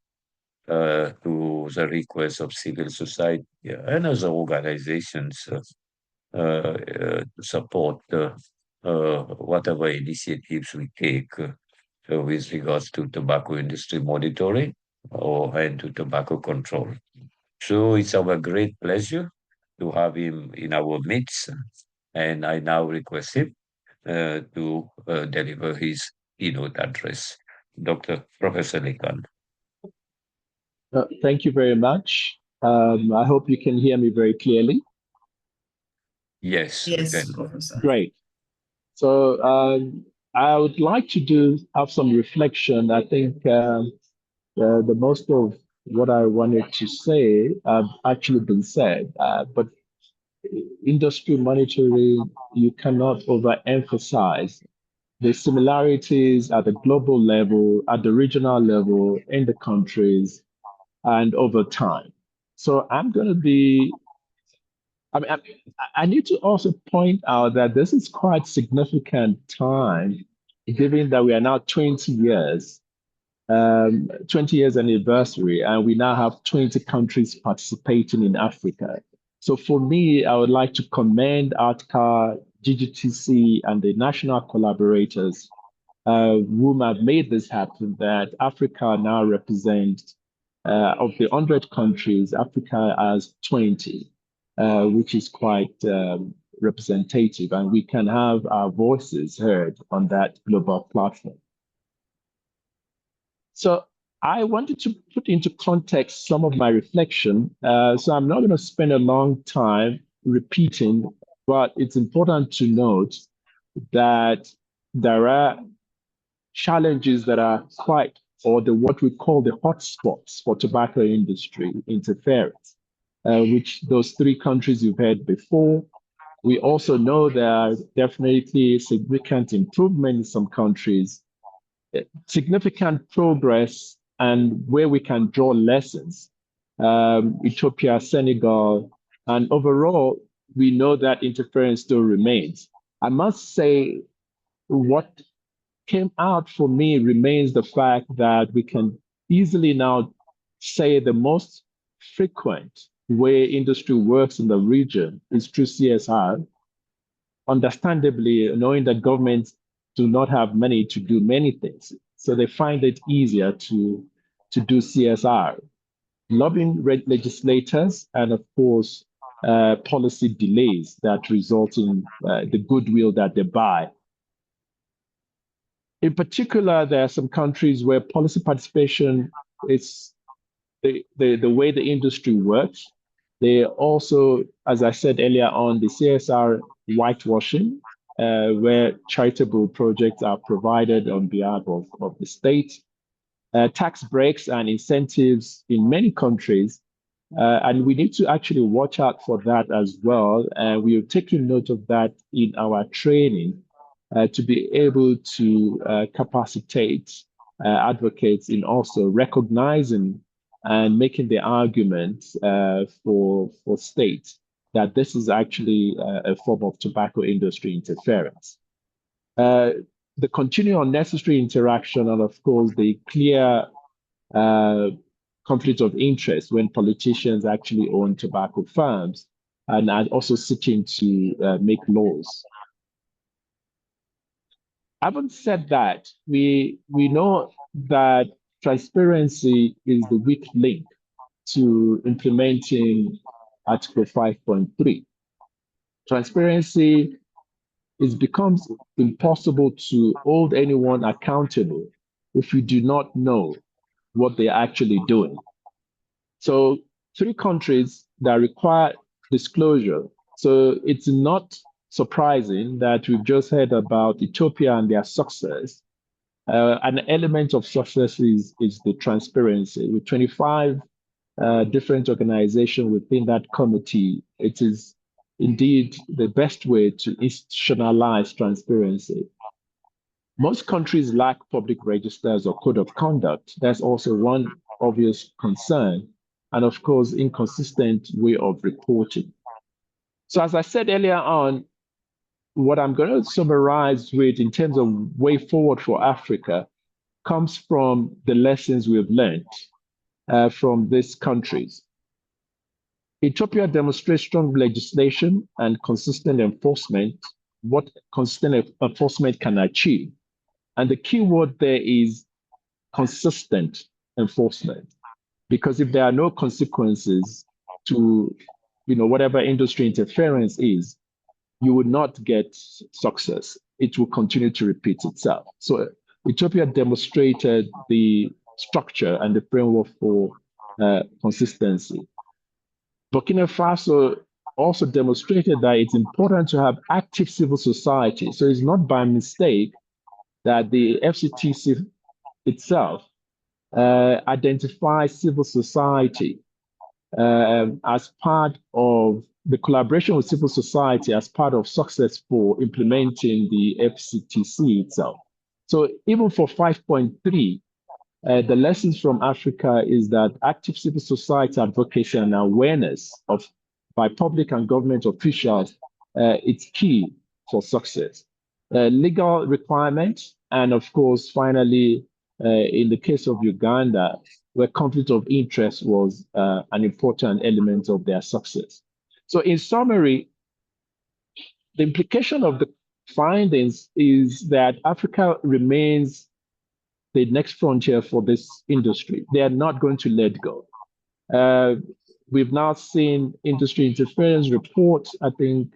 to the requests of civil society and other organizations to support whatever initiatives we take with regards to tobacco industry monitoring and to tobacco control. So it's our great pleasure to have him in our midst, and I now request him to deliver his keynote address. Dr. Professor Likan. Thank you very much. I hope you can hear me very clearly. Yes, Yes, Professor. Great. So I would like to have some reflection. I think the most of what I wanted to say have actually been said, but industry monitoring, you cannot overemphasize the similarities at the global level, at the regional level, in the countries, and over time. So I'm going to be, I mean, I need to also point out that this is quite significant time, given that we are now 20 years 20 years anniversary, and we now have 20 countries participating in Africa. So for me, I would like to commend ARTCA, GGTC, and the national collaborators whom have made this happen, that Africa now represents, of the 100 countries, Africa has 20, which is quite representative, and we can have our voices heard on that global platform. So I wanted to put into context some of my reflection. So I'm not going to spend a long time repeating, but it's important to note that there are challenges that are quite, or what we call the hotspots for tobacco industry interference, which those three countries you've heard before. We also know there are definitely significant improvement in some countries, significant progress, and where we can draw lessons. Ethiopia, Senegal, and overall, we know that interference still remains. I must say, what came out for me remains the fact that we can easily now say the most frequent way industry works in the region is through CSR. Understandably, knowing that governments do not have money to do many things, so they find it easier to do CSR. Lobbying legislators and, of course, policy delays that result in the goodwill that they buy In particular, there are some countries where policy participation is the way the industry works. They also, as I said earlier on, the CSR whitewashing, where charitable projects are provided on behalf of the state, tax breaks and incentives in many countries. And we need to actually watch out for that as well. And we are taking note of that in our training to be able to capacitate advocates in also recognizing and making the argument for states that this is actually a form of tobacco industry interference. The continuing unnecessary interaction and, of course, the clear conflict of interest when politicians actually own tobacco farms and are also seeking to make laws. Having said that, we know that transparency is the weak link to implementing Article 5.3. Transparency becomes impossible to hold anyone accountable if you do not know what they're actually doing. So 3 countries that require disclosure. So it's not surprising that we've just heard about Ethiopia and their success. An element of success is the transparency. With 25 different organizations within that committee, it is indeed the best way to institutionalize transparency. Most countries lack public registers or code of conduct. That's also one obvious concern. And of course, inconsistent way of reporting. So as I said earlier on, what I'm going to summarize with in terms of way forward for Africa comes from the lessons we've learned from these countries. Ethiopia demonstrates strong legislation and consistent enforcement, what consistent enforcement can achieve. And the key word there is consistent enforcement. Because if there are no consequences to whatever industry interference is, you would not get success. It will continue to repeat itself. So Ethiopia demonstrated the structure and the framework for consistency. Burkina Faso also demonstrated that it's important to have active civil society. So it's not by mistake that the FCTC itself identifies civil society as part of the collaboration with civil society as part of success for implementing the FCTC itself. So even for 5.3, the lessons from Africa is that active civil society advocacy and awareness by public and government officials, it's key for success. Legal requirements, and of course, finally, in the case of Uganda, where conflict of interest was an important element of their success. So in summary, the implication of the findings is that Africa remains the next frontier for this industry. They are not going to let go. We've now seen industry interference reports, I think,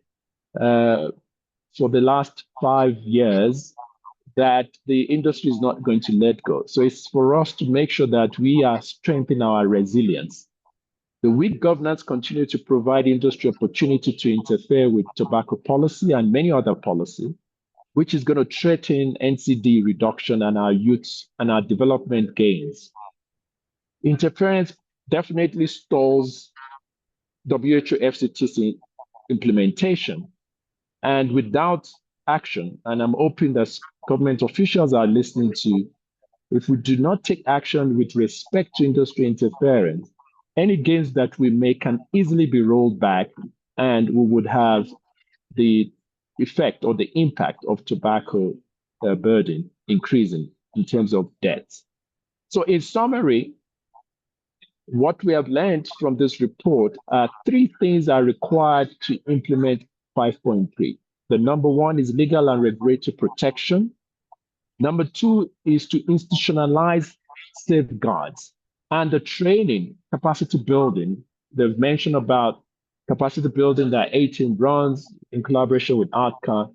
for the last 5 years, that the industry is not going to let go. So it's for us to make sure that we are strengthening our resilience. The weak governance continue to provide industry opportunity to interfere with tobacco policy and many other policy, which is going to threaten NCD reduction and our youth and our development gains. Interference definitely stalls WHO FCTC implementation. And without action, and I'm hoping that government officials are listening to, if we do not take action with respect to industry interference, any gains that we make can easily be rolled back, and we would have the effect or the impact of tobacco burden increasing in terms of deaths. So in summary, what we have learned from this report are 3 things are required to implement 5.3. The number 1 is legal and regulatory protection. Number 2 is to institutionalize safeguards and the training, capacity building. They've mentioned about capacity building that 18 runs in collaboration with ARTCA.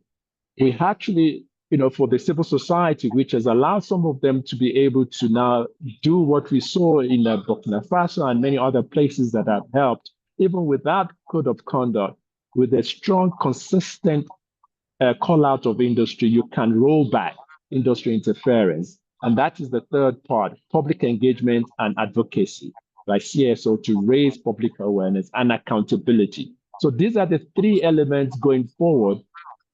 We actually for the civil society, which has allowed some of them to be able to now do what we saw in Burkina Faso and many other places that have helped, even without code of conduct, with a strong, consistent call out of industry, you can roll back industry interference. And that is the third part, public engagement and advocacy, like CSO, to raise public awareness and accountability. So these are the three elements going forward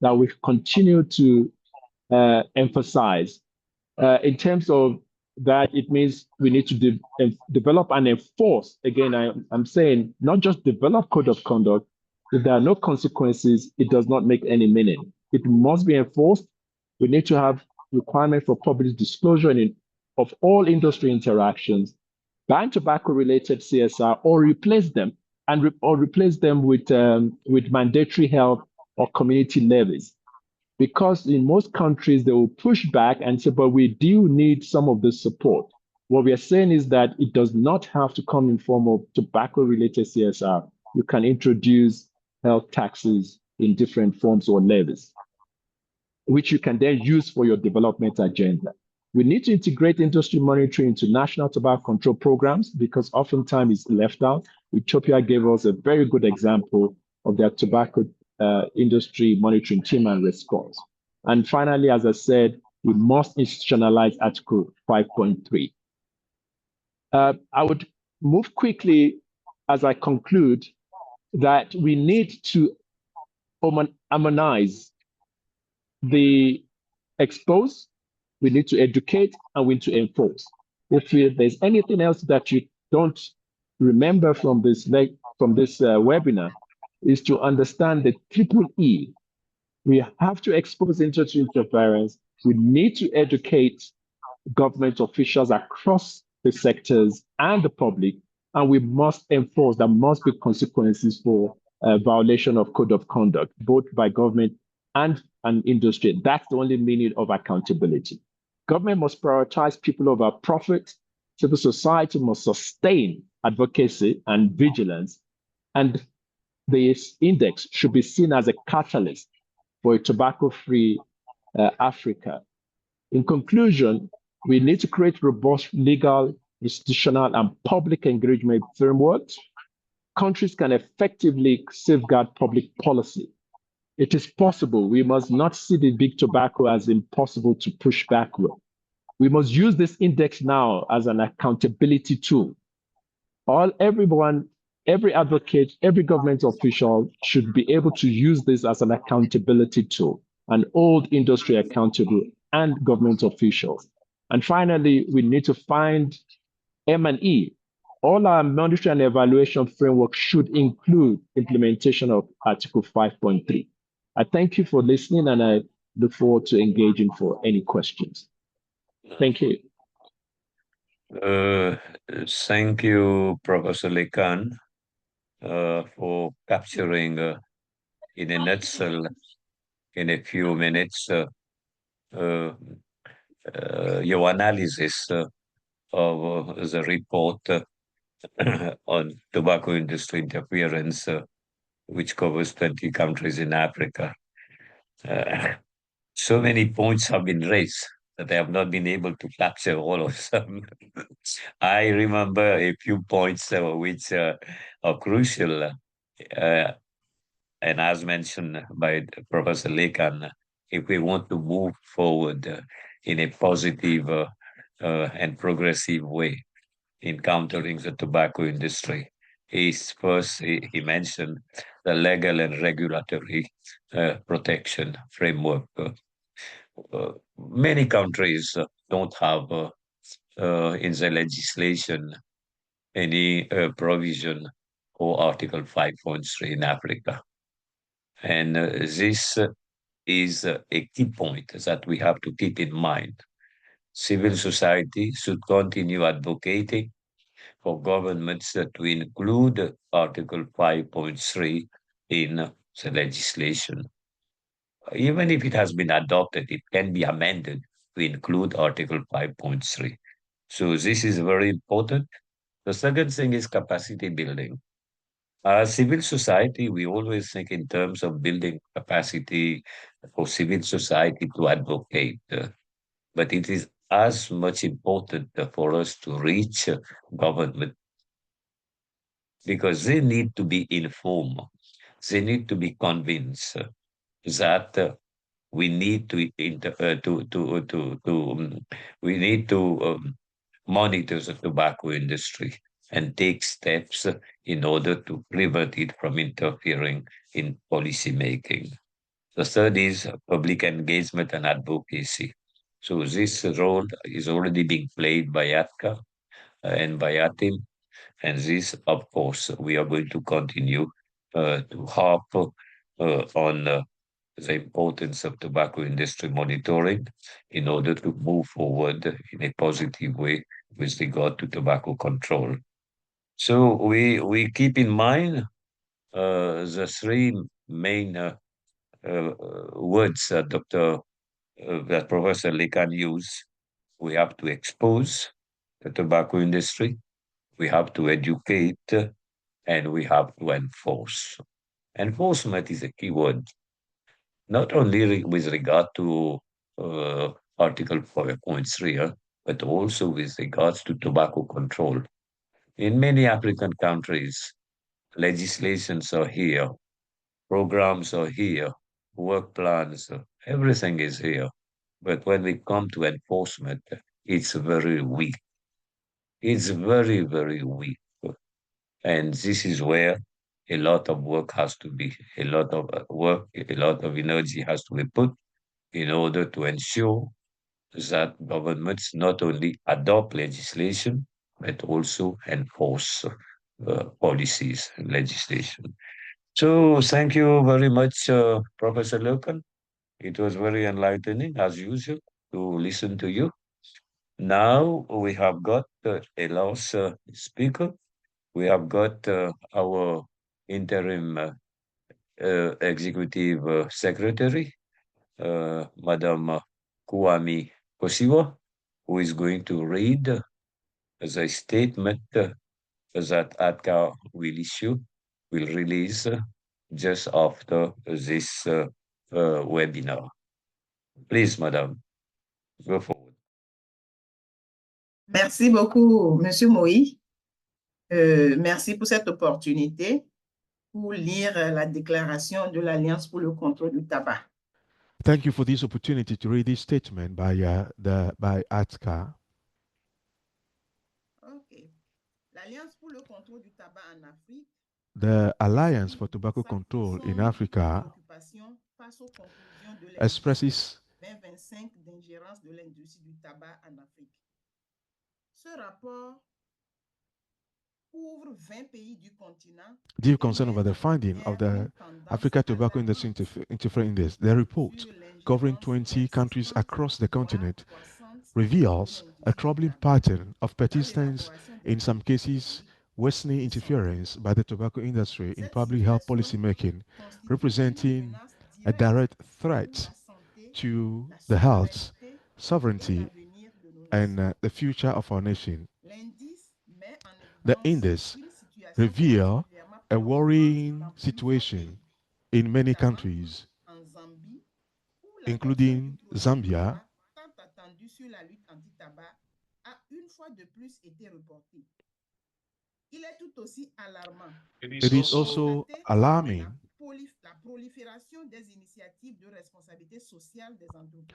that we continue to emphasize. In terms of that, it means we need to develop and enforce. Again, I'm saying not just develop code of conduct. If there are no consequences, it does not make any meaning. It must be enforced. We need to have requirement for public disclosure of all industry interactions, ban tobacco-related CSR, or replace them with mandatory health or community levies. Because in most countries, they will push back and say, but we do need some of this support. What we are saying is that it does not have to come in form of tobacco-related CSR. You can introduce health taxes in different forms or levies, which you can then use for your development agenda. We need to integrate industry monitoring into national tobacco control programs because oftentimes it's left out. Ethiopia gave us a very good example of their tobacco industry monitoring team and response. And finally, as I said, we must institutionalize Article 5.3. I would move quickly as I conclude that we need to harmonize the expose, we need to educate, and we need to enforce. If there's anything else that you don't remember from this webinar, is to understand the triple E. We have to expose industry interference. We need to educate government officials across the sectors and the public, and we must enforce. There must be consequences for violation of code of conduct, both by government and industry. That's the only meaning of accountability. Government must prioritize people over profit. Civil society must sustain advocacy and vigilance. And this index should be seen as a catalyst for a tobacco-free Africa. In conclusion, we need to create robust legal, institutional, and public engagement frameworks. Countries can effectively safeguard public policy. It is possible. We must not see the big tobacco as impossible to push back with. We must use this index now as an accountability tool. Every advocate, every government official should be able to use this as an accountability tool and hold industry accountable and government officials. And finally, we need to find M&E. All our monitoring and evaluation framework should include implementation of Article 5.3. I thank you for listening, and I look forward to engaging for any questions. Thank you. Thank you, Professor Lekan, for capturing in a nutshell, in a few minutes, your analysis of the report on tobacco industry interference, which covers 20 countries in Africa. So many points have been raised that I have not been able to capture all of them. I remember a few points which are crucial. And as mentioned by Professor Lekan, if we want to move forward in a positive and progressive way in countering the tobacco industry, he mentioned the legal and regulatory protection framework. Many countries don't have in the legislation any provision for Article 5.3 in Africa. And this is a key point that we have to keep in mind. Civil society should continue advocating for governments to include Article 5.3 in the legislation. Even if it has been adopted, it can be amended to include Article 5.3. So this is very important. The second thing is capacity building. As civil society, we always think in terms of building capacity for civil society to advocate, but it is as much important for us to reach government because they need to be informed. They need to be convinced that we need to we need to monitor the tobacco industry and take steps in order to prevent it from interfering in policy making. The third is public engagement and advocacy. So this role is already being played by ATCA and by ATIM, and this, of course, we are going to continue to harp on the importance of tobacco industry monitoring in order to move forward in a positive way with regard to tobacco control. So we keep in mind the three main words that Professor Lekan used. We have to expose the tobacco industry, we have to educate, and we have to enforce. Enforcement is a key word, not only with regard to Article 4.3, but also with regards to tobacco control. In many African countries, legislations are here, programs are here, work plans, everything is here. But when we come to enforcement, it's very weak. It's very, very weak. And this is where a lot of work has to be, a lot of work, a lot of energy has to be put in order to ensure that governments not only adopt legislation, but also enforce policies and legislation. So thank you very much, Professor Loken. It was very enlightening, as usual, to listen to you. Now we have got a last speaker. We have got our interim executive secretary, Madam Kwame Kosiwa, who is going to read the statement that ATCA will release just after this webinar. Please, Madam, go forward. Merci beaucoup, Monsieur Moïse. Merci pour cette opportunité pour lire la déclaration de l'Alliance pour le contrôle du tabac. Thank you for this opportunity to read this statement by ATCA. Okay. L'Alliance pour le contrôle du tabac en Afrique. The Alliance for Tobacco Control in Africa expresses 2025 d'ingérence de l'industrie du tabac en Afrique. Ce rapport couvre 20 pays du continent. Deep concern over the finding of the Africa Tobacco Industry Interference Index. The report, covering 20 countries across the continent, reveals a troubling pattern of persistence, in some cases, worsening interference by the tobacco industry in public health policy making, representing a direct threat to the health, sovereignty, and the future of our nation. The index reveals a worrying situation in many countries, including Zambia. It is also alarming la prolifération des initiatives de responsabilité sociale des entreprises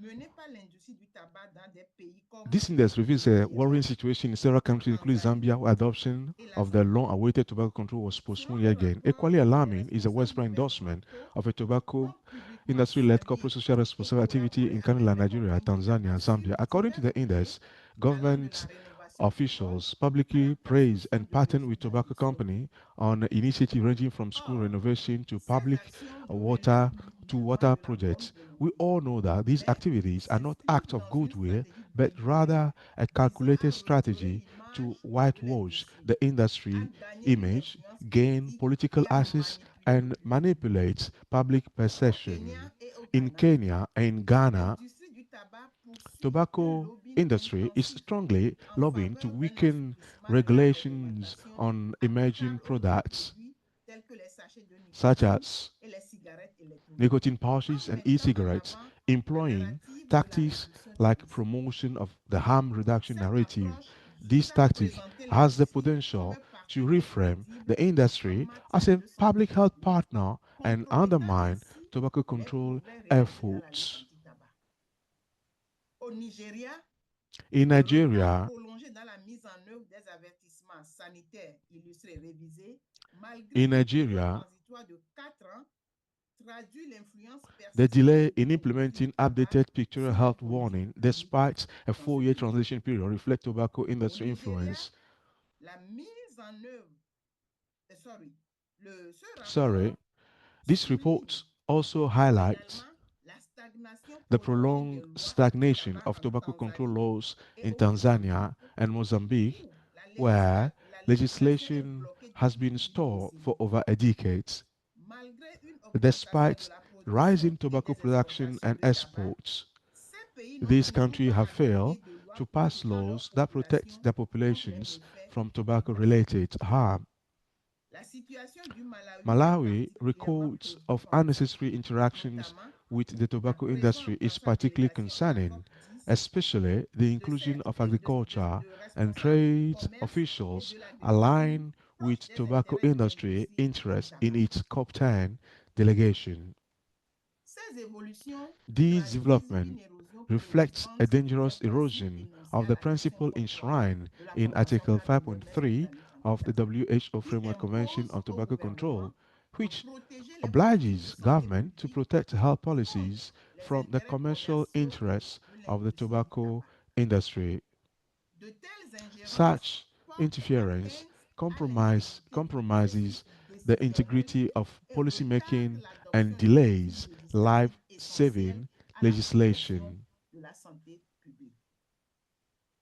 menées par l'industrie du tabac dans des pays comme This index reveals a worrying situation in several countries, including Zambia, where adoption of the long-awaited tobacco control was postponed yet again. Equally alarming is the widespread endorsement of a tobacco industry-led corporate social responsibility activity in Canada, Nigeria, Tanzania, and Zambia. According to the index, government officials publicly praise and pattern with tobacco company on initiatives ranging from school renovation to public water projects. We all know that these activities are not acts of goodwill, but rather a calculated strategy to whitewash the industry image, gain political access, and manipulate public perception. In Kenya and Ghana, tobacco industry is strongly lobbying to weaken regulations on emerging products such as nicotine pouches and e-cigarettes, employing tactics like promotion of the harm reduction narrative. This tactic has the potential to reframe the industry as a public health partner and undermine tobacco control efforts. Au Nigeria, In le retard Nigeria, prolongé dans la mise en œuvre des avertissements sanitaires illustrés et révisés, malgré in une période Nigeria, transitoire de 4 ans, traduit l'influence the persistante delay du in contenu implementing du tabac updated pictorial sur les health politiques warning publiques despite a dans ce four-year pays. transition period reflect tobacco Au industry Nigeria, influence. la mise en œuvre, ce Sorry, rapport this souligne report also highlights également la stagnation the prolongée des prolonged lois stagnation tabac of en tobacco control Tanzanie laws et in au Mozambique, Tanzania and Mozambique, où where la législation est legislation bloquée has depuis been plusieurs stalled for décennies. over a decade. Malgré une augmentation de Despite la production rising et tobacco des production exportations and de tabac, exports, ces pays n'ont these toujours countries pas have adopté failed de loi to pass protégeant leur laws that protect population their contre les populations méfaits from du tabac. tobacco-related harm. La situation du Malawi est Malawi particulièrement records of préoccupante, unnecessary interactions notamment with the la tobacco présence industry dans is sa particularly délégation à la concerning, COP10 especially the de, inclusion of agriculture de and responsables du trade commerce et officials de l'agriculture aligned proches with des tobacco intérêts de industry l'industrie du interests in tabac. its COP10 delegation. Ces évolutions This traduisent une development érosion reflects a préoccupante des dangerous principes erosion énoncés of à the l'article principle 53 enshrined de la in Convention Article cadre de lutte contre 5.3 la lutte of the anti-tabac, WHO qui Framework Convention impose on au Tobacco Control, gouvernement de which protéger les politiques de obliges santé government to publique protect health contre policies les from the intérêts commercial commerciaux interests de of the l'industrie du tobacco tabac. industry. De telles ingérences Such portent interference atteinte à l'intégrité compromises the décisionnelle integrity of et retardent policymaking and l'adoption des mesures delays législatives essentielles life-saving à la protection legislation. de la santé publique.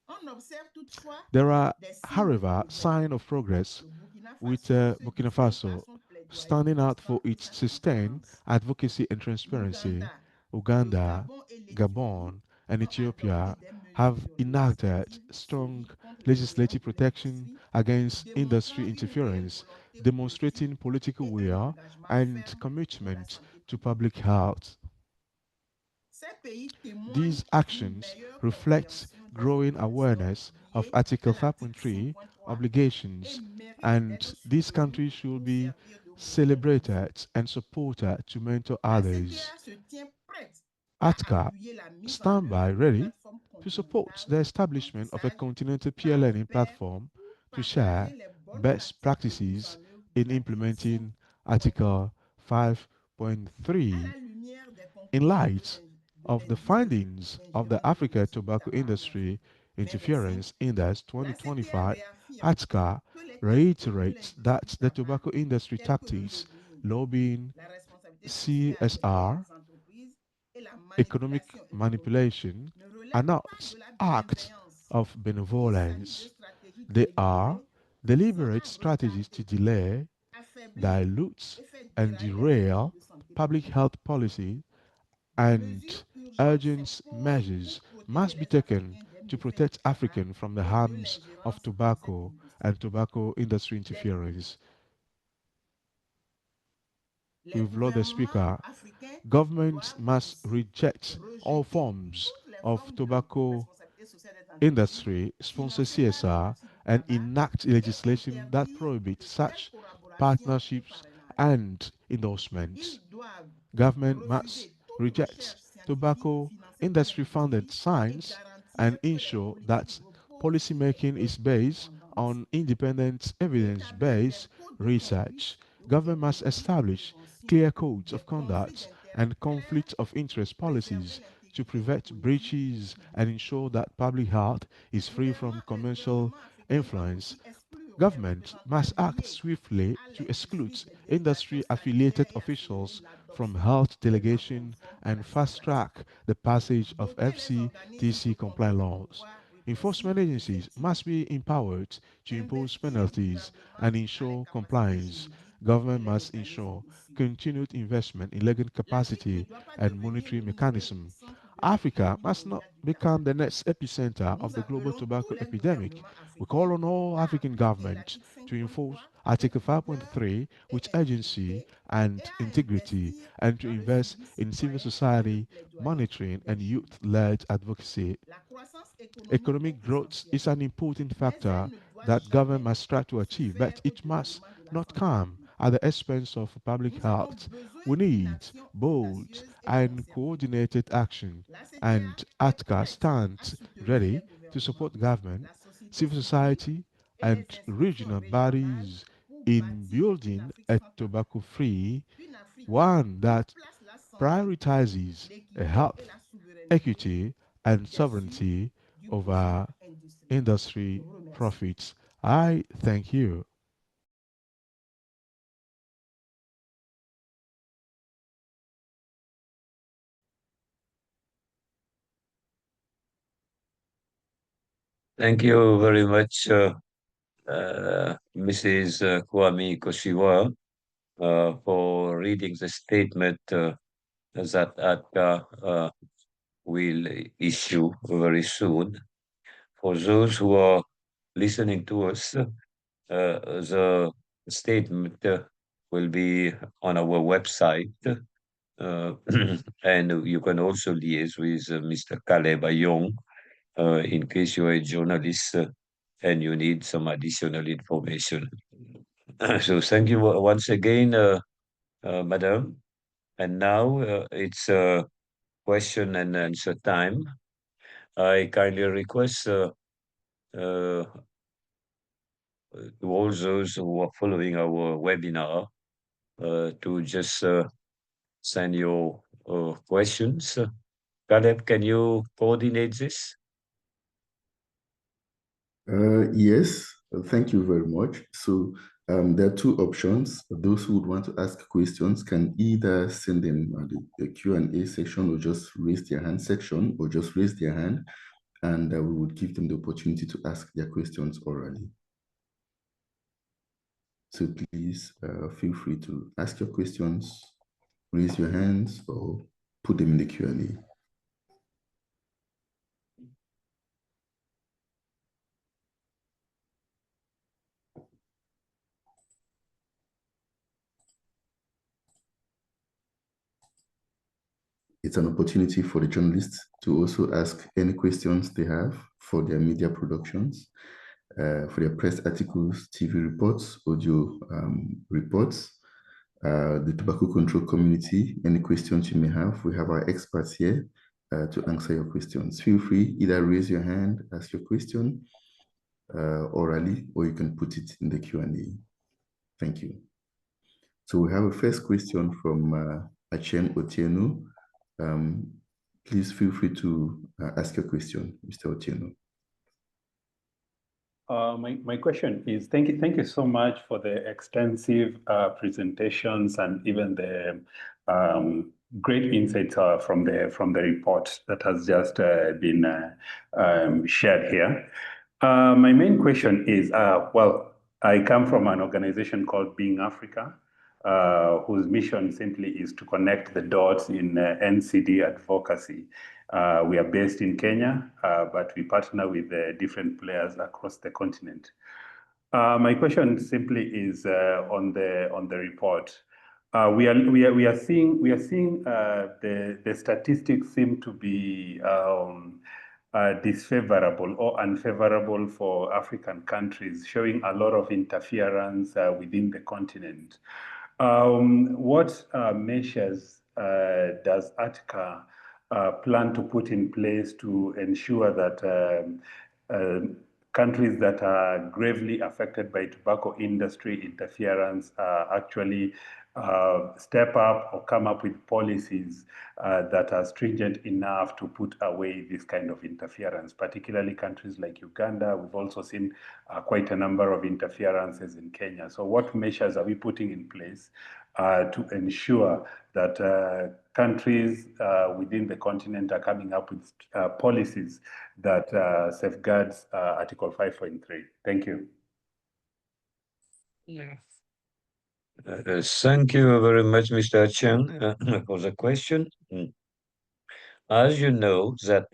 On observe toutefois There are, des signes de however, progrès. signs of progress Le Burkina with Faso se Burkina distingue par Faso son plaidoyer standing out constant for et its sa sustained transparence. advocacy and transparency. L'Ouganda, le Uganda, Gabon et l'Éthiopie Gabon, and ont adopté Ethiopia des have mesures enacted législatives strong solides contre les géants legislative de protection l'industrie, against industry démontrant une réelle interference, volonté politique demonstrating political et un will engagement and ferme pour la commitment santé to publique. public health. Ces pays témoignent These d'une actions meilleure reflect compréhension des growing obligations awareness of liées Article à l'article 5.3 5.3 et obligations, méritent d'être and these soutenus countries should pour be servir de modèle aussi. celebrated and supported to mentor La others. CTA se tient prête à ATCA appuyer la mise en stand by œuvre d'une ready plateforme to support the continentale establishment of a d'apprentissage continental peer par les learning pairs platform pour to share partager les bonnes best pratiques de mise practices en œuvre de in l'article implementing 5.3. Article À 5.3. la lumière des In conclusions light de of the l'indice de findings of the l'ingérence de Africa l'industrie du Tobacco tabac en Industry mai récent, Interference Index la CTA 2025, réaffirme ATCA que les tactiques de reiterates l'industrie that du the tabac, tobacco industry telles que le tactics, lobbying, lobbying, la responsabilité sociale des CSR, grandes entreprises et la economic manipulation économique, manipulation, ne are relèvent pas not de la acts bienveillance. of Il s'agit de benevolence. stratégies They are délibérées visant deliberate à strategies to retarder, delay, affaiblir dilute, et faire and dérailler les politiques derail de santé public publique. health policy, Des and mesures urgentes urgent s'imposent measures pour protéger must be les taken Africains des to méfaits du protect tabac Africans from the et de harms of l'ingérence de cette tobacco industrie. and tobacco industry Les, interference. les We've lost the gouvernements speaker. africains Governments doivent must aussi reject all rejeter forms toutes les of formes de tobacco responsabilité sociale des entreprises industry, sponsor financées par CSR, l'industrie du and tabac enact et legislation that interdire prohibits de telles such collaborations ou partnerships parrainages. and endorsements. Ils doivent Government must refuser toute reject recherche scientifique tobacco financée par industry funded l'industrie et science and garantir que les ensure politiques that reposent sur des policymaking is preuves based indépendantes. on independent evidence Établir des based codes de conduite research. et aux Government must objectifs de establish prévention clear codes des of conflits conduct d'intérêts and clairs conflict of pour interest préserver policies to l'intégrité prevent économique breaches and publique. ensure that public health is free from Les commercial gouvernements africains doivent influence. aussi exclure les Government représentants must act liés swiftly à to l'industrie exclude des délégations industry affiliated sanitaires et accélérer officials from l'adoption health des lois delegation conformes à and la fast situation. track the passage of Doter les organismes de FCTC compliant contrôle des laws. pouvoirs Enforcement répressifs agencies effectifs. must be empowered to impose Investir penalties durablement and dans les ensure capacités compliance. juridiques et Government les must mécanismes ensure de suivi. continued investment in legal L'Afrique ne capacity doit pas and devenir monitoring le nouvel mechanism. centre Africa must not become the next epicenter of the global tobacco epidemic. We call on all African governments to enforce Article 5.3 with urgency and integrity and to invest in civil society monitoring and youth led advocacy. Economic growth is an important factor that government must strive to achieve, but it must not come at the expense of public health. We need bold and coordinated action, and ATCA stands ready to support government, civil society, and regional bodies in building a tobacco free one that prioritizes health, equity, and sovereignty over industry profits. I thank you. Thank you very much, Mrs. Kwame Koshiwa, for reading the statement that ATCA will issue very soon. For those who are listening to us, the statement will be on our website, and you can also liaise with Mr. Caleb Ayong in case you're a journalist and you need some additional information. So thank you once again, Madam. And now it's question and answer time. I kindly request to all those who are following our webinar to just send your questions. Caleb, can you coordinate this? Yes, thank you very much. So there are two options. Those who would want to ask questions can either send them the Q&A section or just raise their hand section or just raise their hand and we would give them the opportunity to ask their questions orally. So please feel free to ask your questions, raise your hands or put them in the Q&A. It's an opportunity for the journalists to also ask any questions they have for their media productions, for their press articles, TV reports, audio reports, the tobacco control community, any questions you may have. We have our experts here to answer your questions. Feel free, either raise your hand, ask your question orally, or you can put it in the Q&A. Thank you. So we have a first question from Achem Otieno. Please feel free to ask your question, Mr. Otieno. My question is, thank you so much for the extensive presentations and even the great insights from the report that has just been shared here. My main question is, well, I come from an organization called Being Africa, whose mission simply is to connect the dots in NCD advocacy. We are based in Kenya, but we partner with different players across the continent. My question simply is on the report. We are seeing the statistics seem to be disfavorable or unfavorable for African countries, showing a lot of interference within the continent. What measures does ATCA plan to put in place to ensure that countries that are gravely affected by tobacco industry interference actually step up or come up with policies that are stringent enough to put away this kind of interference, particularly countries like Uganda. We've also seen quite a number of interferences in Kenya. So what measures are we putting in place to ensure that countries within the continent are coming up with policies that safeguards Article 5.3? Thank you. Yeah. Thank you very much, Mr. Chen, for the question. As you know, that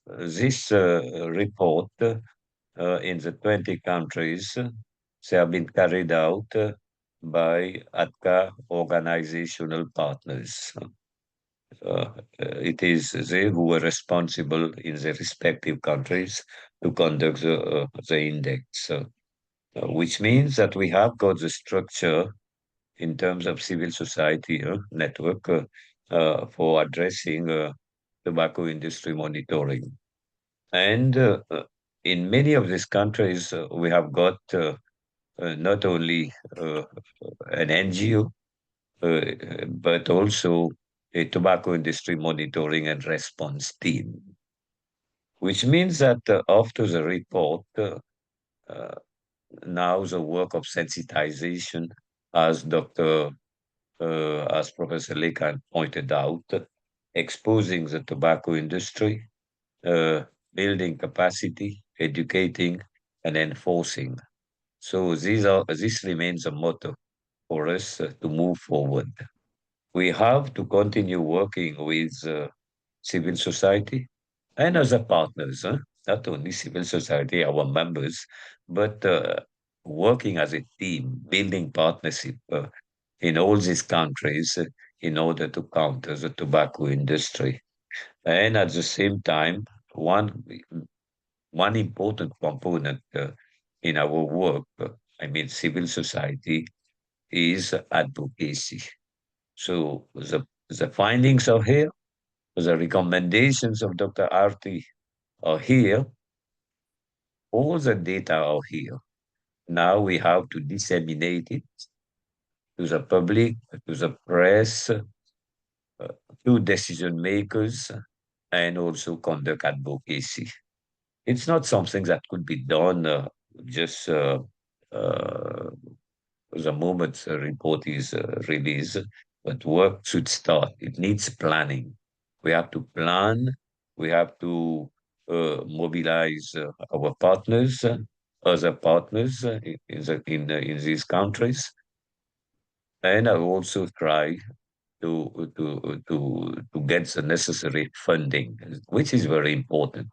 this report in the 20 countries, they have been carried out by ATCA organizational partners. It is they who were responsible in their respective countries to conduct the index, which means that we have got the structure in terms of civil society network for addressing tobacco industry monitoring. And in many of these countries, we have got not only an NGO, but also a tobacco industry monitoring and response team, which means that after the report, uh, now the work of sensitization, as as Professor Lekan pointed out, exposing the tobacco industry, building capacity, educating, and enforcing. So this remains a motto for us to move forward. We have to continue working with civil society and other partners, not only civil society, our members, but working as a team, building partnership in all these countries in order to counter the tobacco industry. And at the same time, one important component in our work, I mean civil society, is advocacy. So the findings are here, the recommendations of Dr. Arti are here, all the data are here. Now we have to disseminate it to the public, to the press, to decision makers, and also conduct advocacy. It's not something that could be done just uh, the moment a report is released, but work should start. It needs planning. We have to plan. We have to mobilize our partners, other partners in these countries, and I also try to get the necessary funding, which is very important.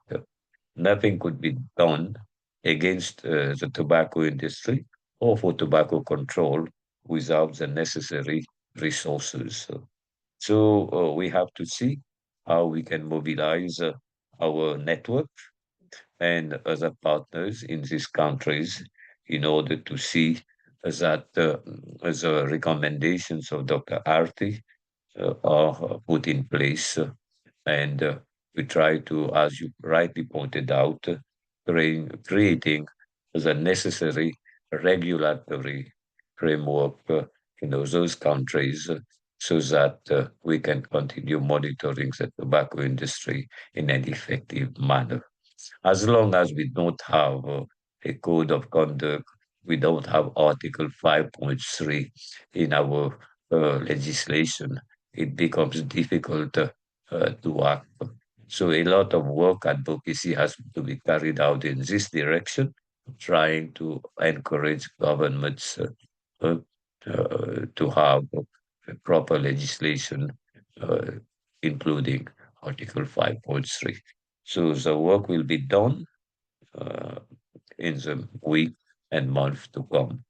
Nothing could be done against the tobacco industry or for tobacco control without the necessary resources. So we have to see how we can mobilize our network and other partners in these countries in order to see that the recommendations of Dr. Arti are put in place. And we try to, as you rightly pointed out, creating the necessary regulatory framework in those countries so that we can continue monitoring the tobacco industry in an effective manner. As long as we don't have a code of conduct, we don't have Article 5.3 in our legislation, it becomes difficult to act. So a lot of work advocacy has to be carried out in this direction, trying to encourage governments to have proper legislation, uh, including Article 5.3. So the work will be done uh, in the week and month to come.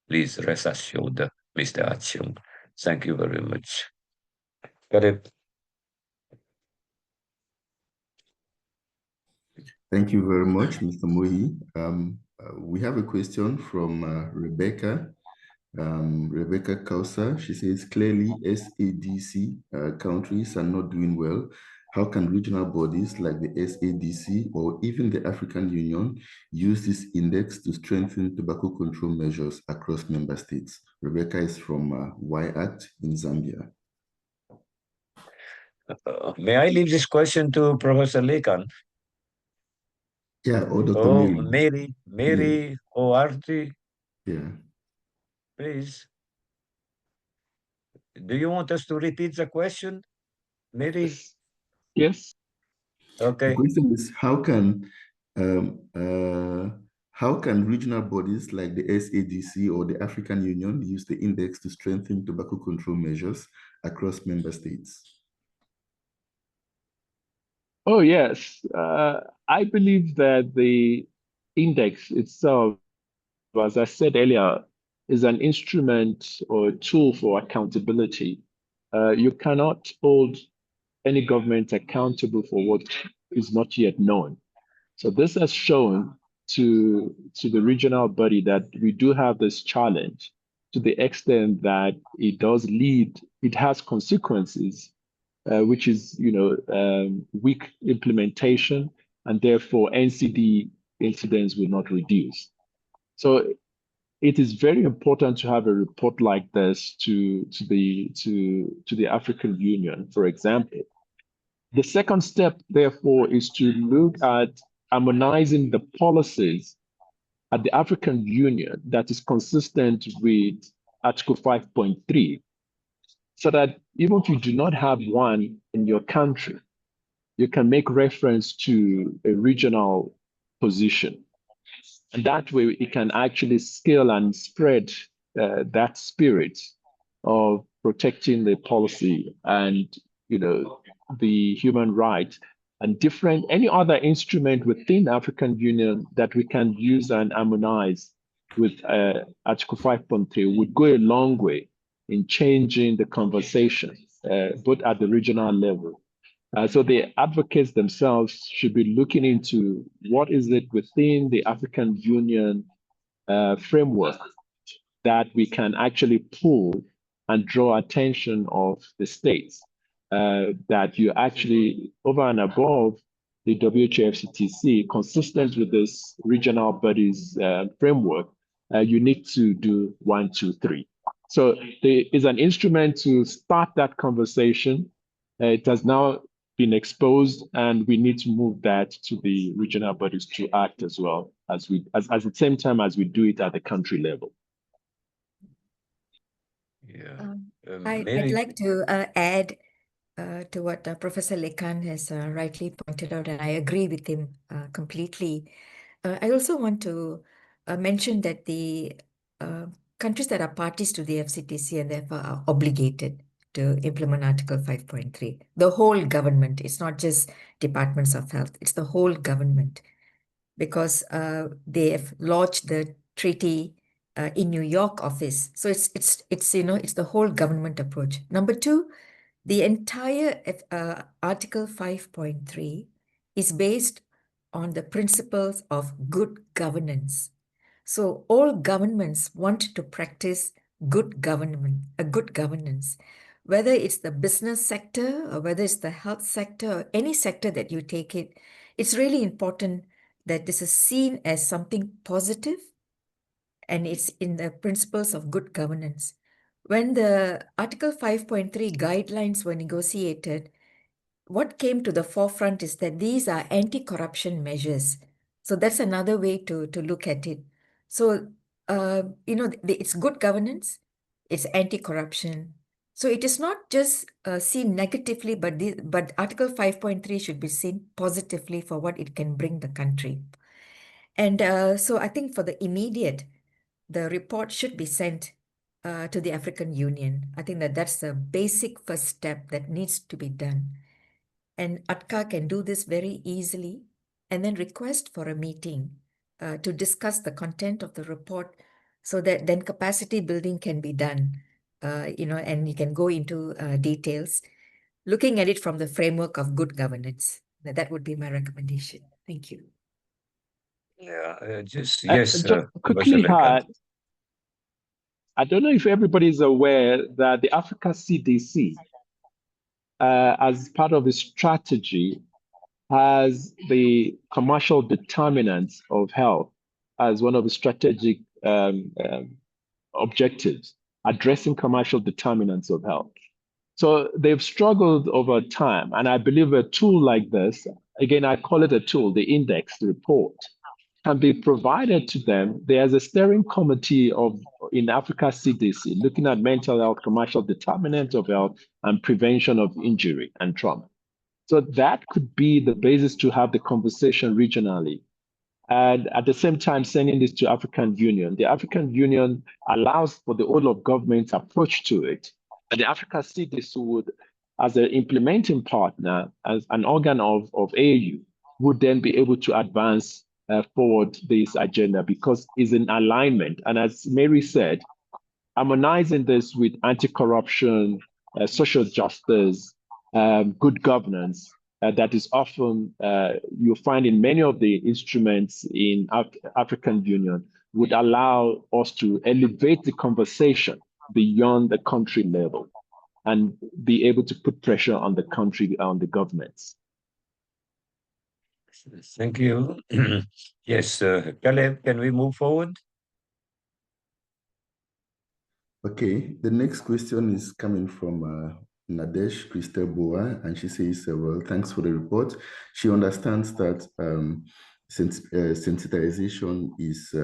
Please rest assured, Mr. Achung. Thank you very much. Correct. Thank you very much, Mr. Mohi. We have a question from Rebecca. Rebecca Kausa, she says, clearly SADC countries are not doing well. How can regional bodies like the SADC or even the African Union use this index to strengthen tobacco control measures across member states? Rebecca is from Y-Act in Zambia. May I leave this question to Professor Lekan? Yeah, or Dr. Oh, Mary. Mary, Yeah. or Arti, Yeah. please. Do you want us to repeat the question, Mary? Yes. Okay. The question is, how can regional bodies like the SADC or the African Union use the index to strengthen tobacco control measures across member states? Oh, yes. I believe that the index itself, as I said earlier, is an instrument or a tool for accountability. You cannot hold any government accountable for what is not yet known. So this has shown to the regional body that we do have this challenge to the extent that it has consequences, which is, weak implementation, and therefore NCD incidents will not reduce. So it is very important to have a report like this to the African Union, for example. The second step, therefore, is to look at harmonizing the policies at the African Union that is consistent with Article 5.3, so that even if you do not have one in your country, you can make reference to a regional position. And that way it can actually scale and spread that spirit of protecting the policy and, the human rights and any other instrument within the African Union that we can use and harmonize with Article 5.3 would go a long way in changing the conversation, both at the regional level. So the advocates themselves should be looking into what is it within the African Union framework that we can actually pull and draw attention of the states, that you actually, over and above the WHFCTC, consistent with this regional bodies framework, you need to do 1, 2, 3. So there is an instrument to start that conversation. It has now been exposed, and we need to move that to the regional bodies to act as well as at the same time as we do it at the country level. Yeah. I'd like to add to what Professor Lekan has rightly pointed out, and I agree with him completely. I also want to mention that the countries that are parties to the FCTC and therefore are obligated to implement Article 5.3, the whole government, it's not just departments of health, it's the whole government, because they have lodged the treaty in New York office. So it's the whole government approach. Number two, the entire Article 5.3 is based on the principles of good governance. So all governments want to practice good governance, whether it's the business sector or whether it's the health sector or any sector that you take it. It's really important that this is seen as something positive, and it's in the principles of good governance. When the Article 5.3 guidelines were negotiated, what came to the forefront is that these are anti-corruption measures. So that's another way to look at it. So, it's good governance, it's anti-corruption. So it is not just seen negatively, but Article 5.3 should be seen positively for what it can bring the country. And so I think for the immediate, the report should be sent to the African Union. I think that's the basic first step that needs to be done. And ATCA can do this very easily and then request for a meeting to discuss the content of the report, so that then capacity building can be done, and you can go into details, looking at it from the framework of good governance. That would be my recommendation. Thank you. Yeah, Just Professor quickly Lekan. add, I don't know if everybody is aware that the Africa CDC, as part of its strategy, has the commercial determinants of health as one of the strategic objectives, addressing commercial determinants of health. So they've struggled over time. And I believe a tool like this, again, I call it a tool, the index report, can be provided to them. There's a steering committee in Africa CDC looking at mental health, commercial determinants of health, and prevention of injury and trauma. So that could be the basis to have the conversation regionally. And at the same time, sending this to African Union. The African Union allows for the whole of government approach to it. And the Africa CDC would as an implementing partner, as an organ of AU, would then be able to advance forward this agenda because it's in alignment. And as Mary said, harmonizing this with anti-corruption, social justice, good governance, that is often you'll find in many of the instruments in African Union would allow us to elevate the conversation beyond the country level and be able to put pressure on the country, on the governments. Thank you. Yes, Caleb, can we move forward? Okay, the next question is coming from Nadesh Christel Boa, and she says, well, thanks for the report. She understands that sensitization is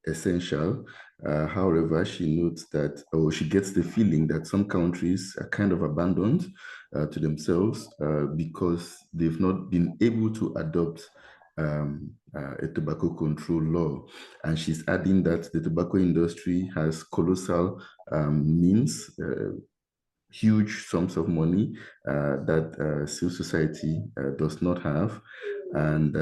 essential. However, she notes that, or she gets the feeling that some countries are kind of abandoned to themselves because they've not been able to adopt a tobacco control law. And she's adding that the tobacco industry has colossal means, huge sums of money that civil society does not have. And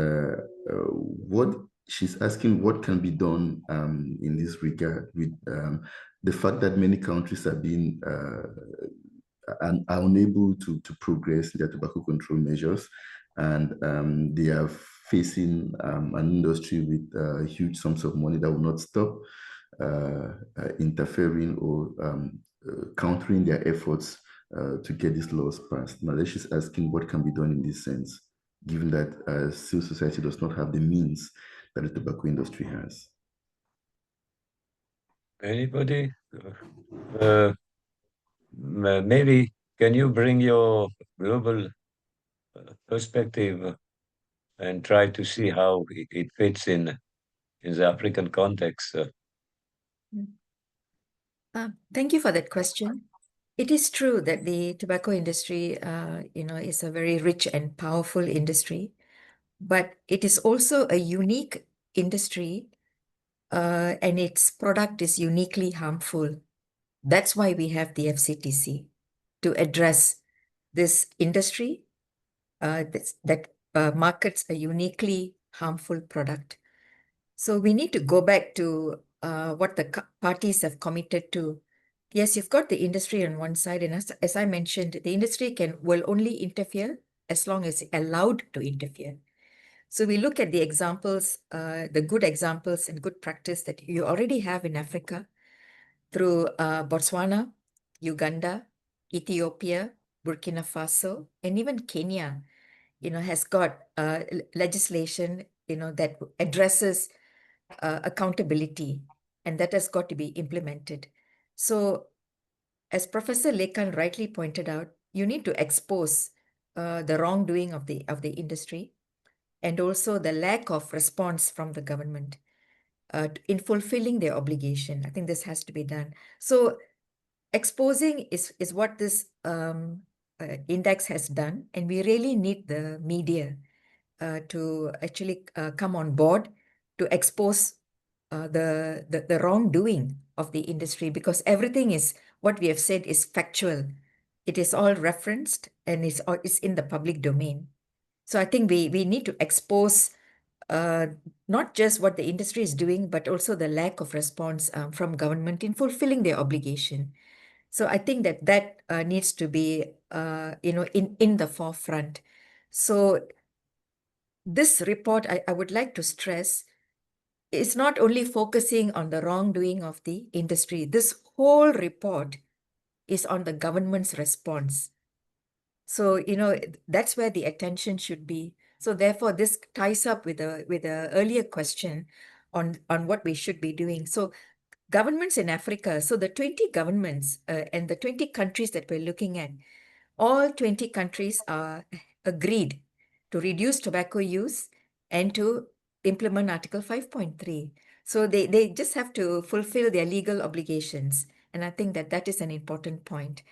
what she's asking, what can be done in this regard with the fact that many countries are being are unable to progress their tobacco control measures, and they are facing an industry with huge sums of money that will not stop interfering or countering their efforts to get these laws passed. Now, she's asking what can be done in this sense, given that civil society does not have the means that the tobacco industry has. Anybody? Maybe can you bring your global perspective and try to see how it fits in the African context? Thank you for that question. It is true that the tobacco industry, is a very rich and powerful industry, but it is also a unique industry, and its product is uniquely harmful. That's why we have the FCTC to address this industry that markets a uniquely harmful product. So we need to go back to what the parties have committed to. Yes, you've got the industry on one side, and as I mentioned, the industry will only interfere as long as allowed to interfere. So we look at the examples, the good examples and good practice that you already have in Africa through Botswana, Uganda, Ethiopia, Burkina Faso, and even Kenya, has got legislation, that addresses accountability, and that has got to be implemented. So as Professor Lekan rightly pointed out, you need to expose the wrongdoing of the industry and also the lack of response from the government in fulfilling their obligation. I think this has to be done. So exposing is what this index has done, and we really need the media to actually come on board to expose the wrongdoing of the industry, because everything is what we have said is factual. It is all referenced and it's in the public domain. So I think we need to expose not just what the industry is doing, but also the lack of response from government in fulfilling their obligation. So I think that needs to be in the forefront. So this report, I would like to stress, is not only focusing on the wrongdoing of the industry. This whole report is on the government's response. So, that's where the attention should be. So therefore, this ties up with the earlier question on what we should be doing. So governments in Africa, so the 20 governments and the 20 countries that we're looking at, all 20 countries are agreed to reduce tobacco use and to implement Article 5.3. So they just have to fulfill their legal obligations. And I think that is an important point.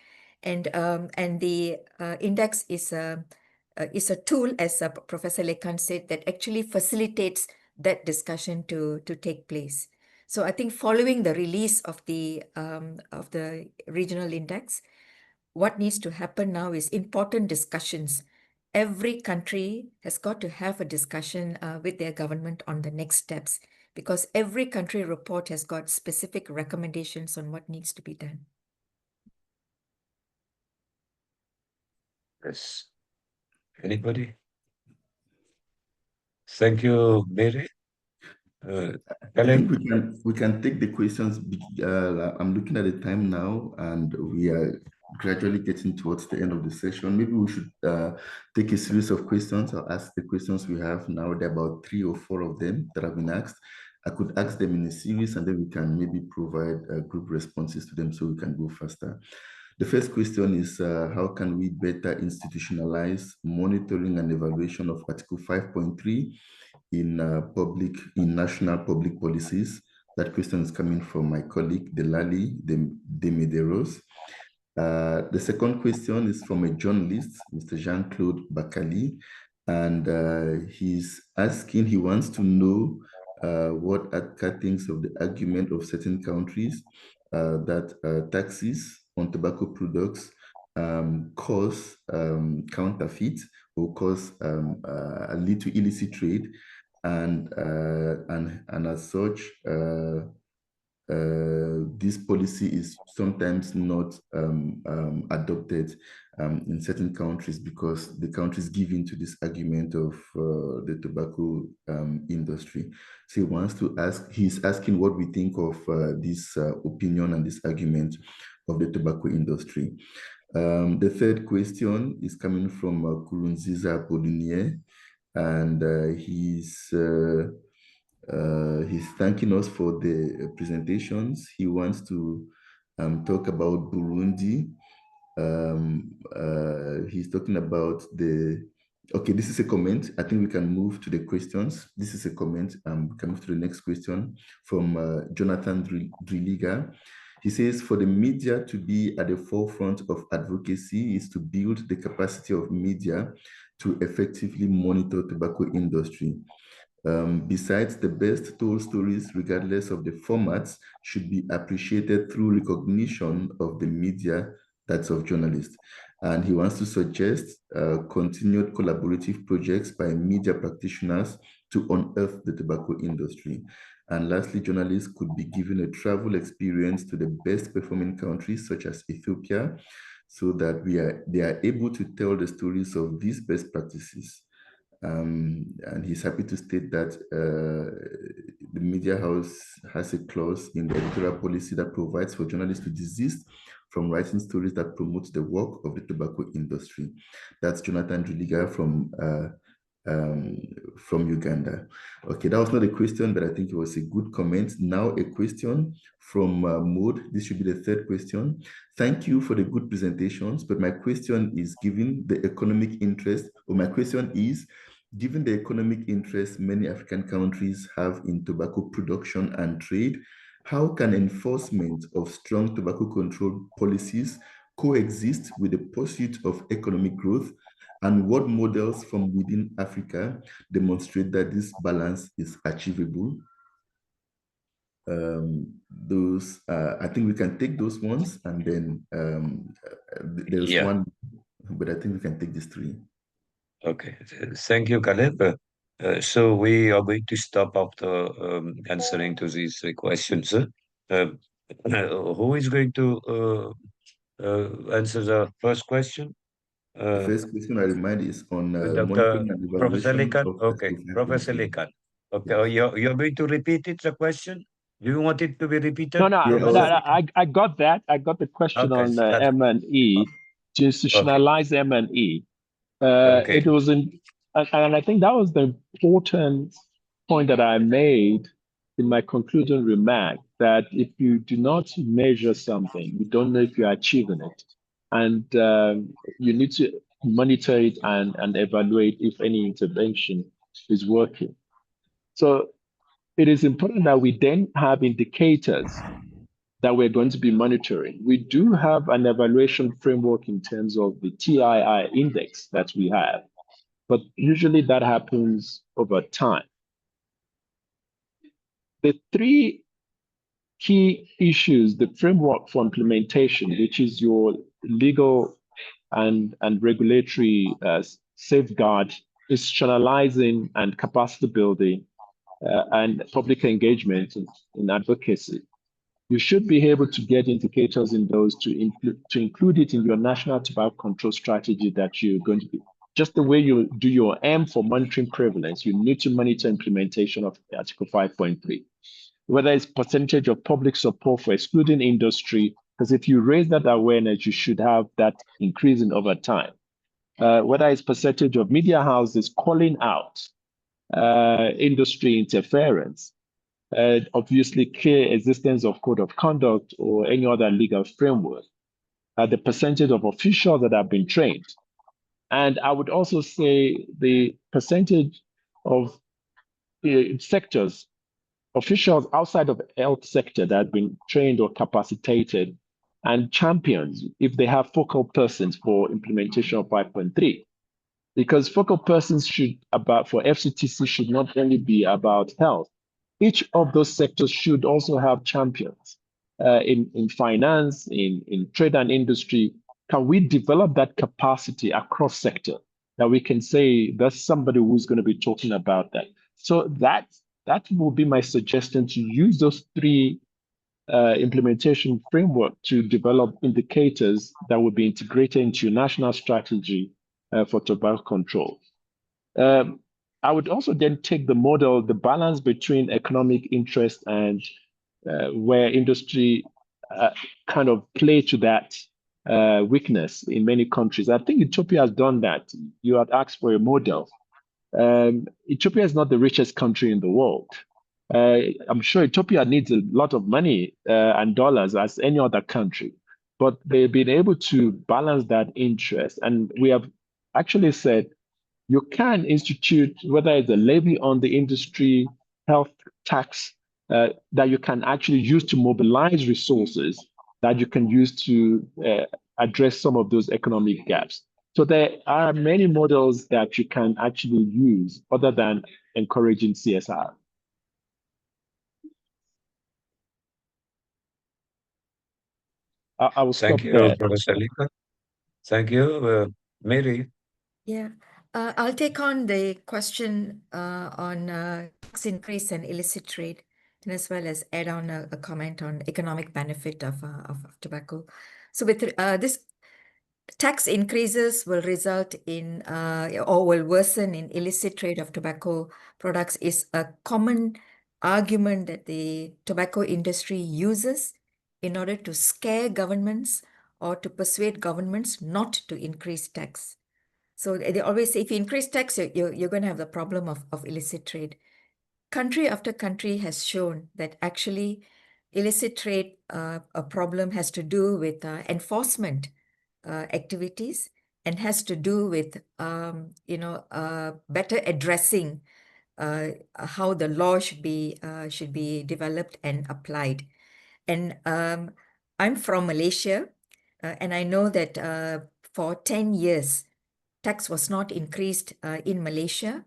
And the index is a tool, as Professor Lekan said, that actually facilitates that discussion to take place. So I think following the release of the regional index, what needs to happen now is important discussions. Every country has got to have a discussion with their government on the next steps, because every country report has got specific recommendations on what needs to be done. Yes. Anybody? Thank you, Mary. I think we can take the questions. I'm looking at the time now, and we are gradually getting towards the end of the session. Maybe we should take a series of questions. I'll ask the questions we have now. There are about 3 or 4 of them that have been asked. I could ask them in a series, and then we can maybe provide group responses to them so we can go faster. The first question is, how can we better institutionalize monitoring and evaluation of Article 5.3 in national public policies? That question is coming from my colleague, Delali de Medeiros. The second question is from a journalist, Mr. Jean-Claude Bakali, and he's asking, he wants to know what ADCA thinks of the argument of certain countries that taxes on tobacco products cause counterfeit or cause lead to illicit trade, and as such, this policy is sometimes not adopted in certain countries because the countries give in to this argument of the tobacco industry. So he wants to ask, he's asking what we think of this opinion and this argument of the tobacco industry. The third question is coming from Kurunziza Polinier, and he's thanking us for the presentations. He wants to talk about Burundi. He's talking about okay, this is a comment. I think we can move to the questions. This is a comment. We can move to the next question from Jonathan Driliga. He says, for the media to be at the forefront of advocacy is to build the capacity of media to effectively monitor tobacco industry. Besides, the best told stories, regardless of the formats, should be appreciated through recognition of the media, that's of journalists. And he wants to suggest continued collaborative projects by media practitioners to unearth the tobacco industry. And lastly, journalists could be given a travel experience to the best performing countries, such as Ethiopia, so that they are able to tell the stories of these best practices. And he's happy to state that the media house has a clause in the editorial policy that provides for journalists to desist from writing stories that promote the work of the tobacco industry. That's Jonathan Driliga from Uganda. Okay, that was not a question, but I think it was a good comment. Now a question from Maud. This should be the third question. Thank you for the good presentations, but my question is, given the economic interest, or my question is, given the economic interest many African countries have in tobacco production and trade, how can enforcement of strong tobacco control policies coexist with the pursuit of economic growth? And what models from within Africa demonstrate that this balance is achievable? I think we can take those ones, and then there's one, but I think we can take these 3. Okay, thank you, Caleb. So we are going to stop after answering to these 3 questions. Who is going to answer the first question? The first question, I remind, is on Dr. Professor Lekan. Okay, Professor Lekan. Okay, yes. you're going to repeat it, the question? Do you want it to be repeated? No, I got that. I got the question on M&E, to institutionalize M&E. It was and I think that was the important point that I made in my concluding remark, that if you do not measure something, you don't know if you're achieving it. And you need to monitor it and evaluate if any intervention is working. So it is important that we then have indicators that we're going to be monitoring. We do have an evaluation framework in terms of the TII index that we have, but usually that happens over time. The 3 key issues, the framework for implementation, which is your legal and regulatory safeguard, institutionalizing and capacity building, and public engagement in advocacy. You should be able to get indicators in those to include it in your national tobacco control strategy that you're going to be. Just the way you do your M for monitoring prevalence, you need to monitor implementation of Article 5.3. Whether it's percentage of public support for excluding industry, because if you raise that awareness, you should have that increasing over time. Whether it's percentage of media houses calling out industry interference, obviously clear existence of code of conduct or any other legal framework, the percentage of officials that have been trained. And I would also say the percentage of sectors, officials outside of the health sector that have been trained or capacitated, and champions if they have focal persons for implementation of 5.3. Because focal persons for FCTC should not only be about health. Each of those sectors should also have champions in finance, in trade and industry. Can we develop that capacity across sector that we can say there's somebody who's going to be talking about that? So that will be my suggestion, to use those three implementation framework to develop indicators that will be integrated into your national strategy for tobacco control. I would also then take the model, the balance between economic interest and where industry kind of play to that weakness in many countries. I think Ethiopia has done that. You had asked for a model. Ethiopia is not the richest country in the world. I'm sure Ethiopia needs a lot of money and dollars as any other country, but they've been able to balance that interest. And we have actually said you can institute, whether it's a levy on the industry, health tax, that you can actually use to mobilize resources that you can use to address some of those economic gaps. So there are many models that you can actually use other than encouraging CSR. I will stop Thank you, there. Professor Lika. Thank you, Mary. Yeah, I'll take on the question on tax increase and illicit trade, and as well as add on a comment on economic benefit of tobacco. So with this, tax increases will result in or will worsen in illicit trade of tobacco products is a common argument that the tobacco industry uses in order to scare governments or to persuade governments not to increase tax. So they always say, if you increase tax, you're going to have the problem of illicit trade. Country after country has shown that actually illicit trade a problem has to do with enforcement activities and has to do with better addressing how the law should be developed and applied. And I'm from Malaysia, and I know that for 10 years, tax was not increased in Malaysia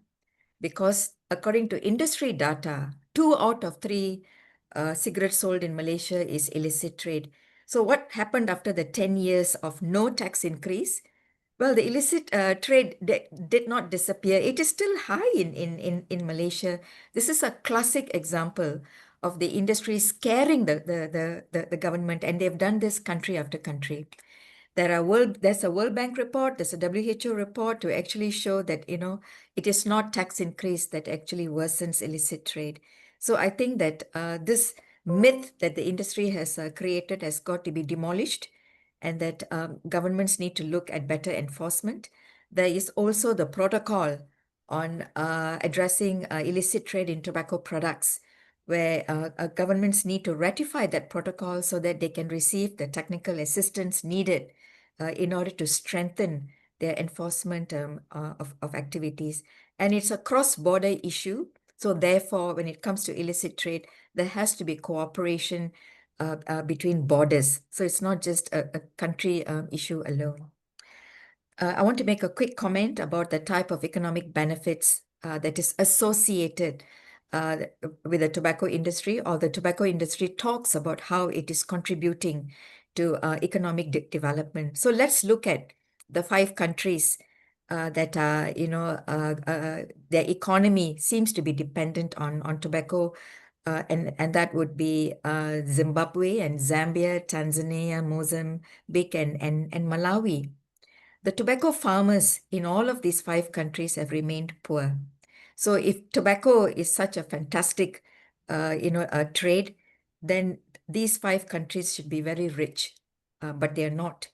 because according to industry data, 2 out of 3 cigarettes sold in Malaysia is illicit trade. So what happened after the 10 years of no tax increase? Well, the illicit trade did not disappear. It is still high in Malaysia. This is a classic example of the industry scaring the government, and they've done this country after country. There's a World Bank report, there's a WHO report to actually show that, it is not tax increase that actually worsens illicit trade. So I think that this myth that the industry has created has got to be demolished, and that governments need to look at better enforcement. There is also the protocol on addressing illicit trade in tobacco products, where governments need to ratify that protocol so that they can receive the technical assistance needed in order to strengthen their enforcement of activities. And it's a cross-border issue. So therefore, when it comes to illicit trade, there has to be cooperation between borders. So it's not just a country issue alone. I want to make a quick comment about the type of economic benefits that is associated with the tobacco industry, or the tobacco industry talks about how it is contributing to economic development. So let's look at the 5 countries that are, their economy seems to be dependent on tobacco, and that would be Zimbabwe and Zambia, Tanzania, Mozambique, and Malawi. The tobacco farmers in all of these 5 countries have remained poor. So if tobacco is such a fantastic, trade, then these 5 countries should be very rich, but they're not,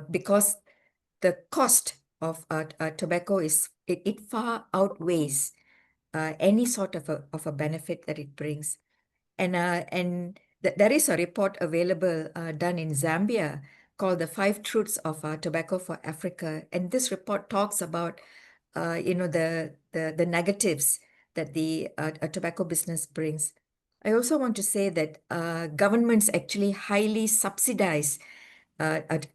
because the cost of tobacco it far outweighs any sort of a benefit that it brings. And there is a report available done in Zambia called The 5 Truths of Tobacco for Africa. And this report talks about, the negatives that the tobacco business brings. I also want to say that governments actually highly subsidize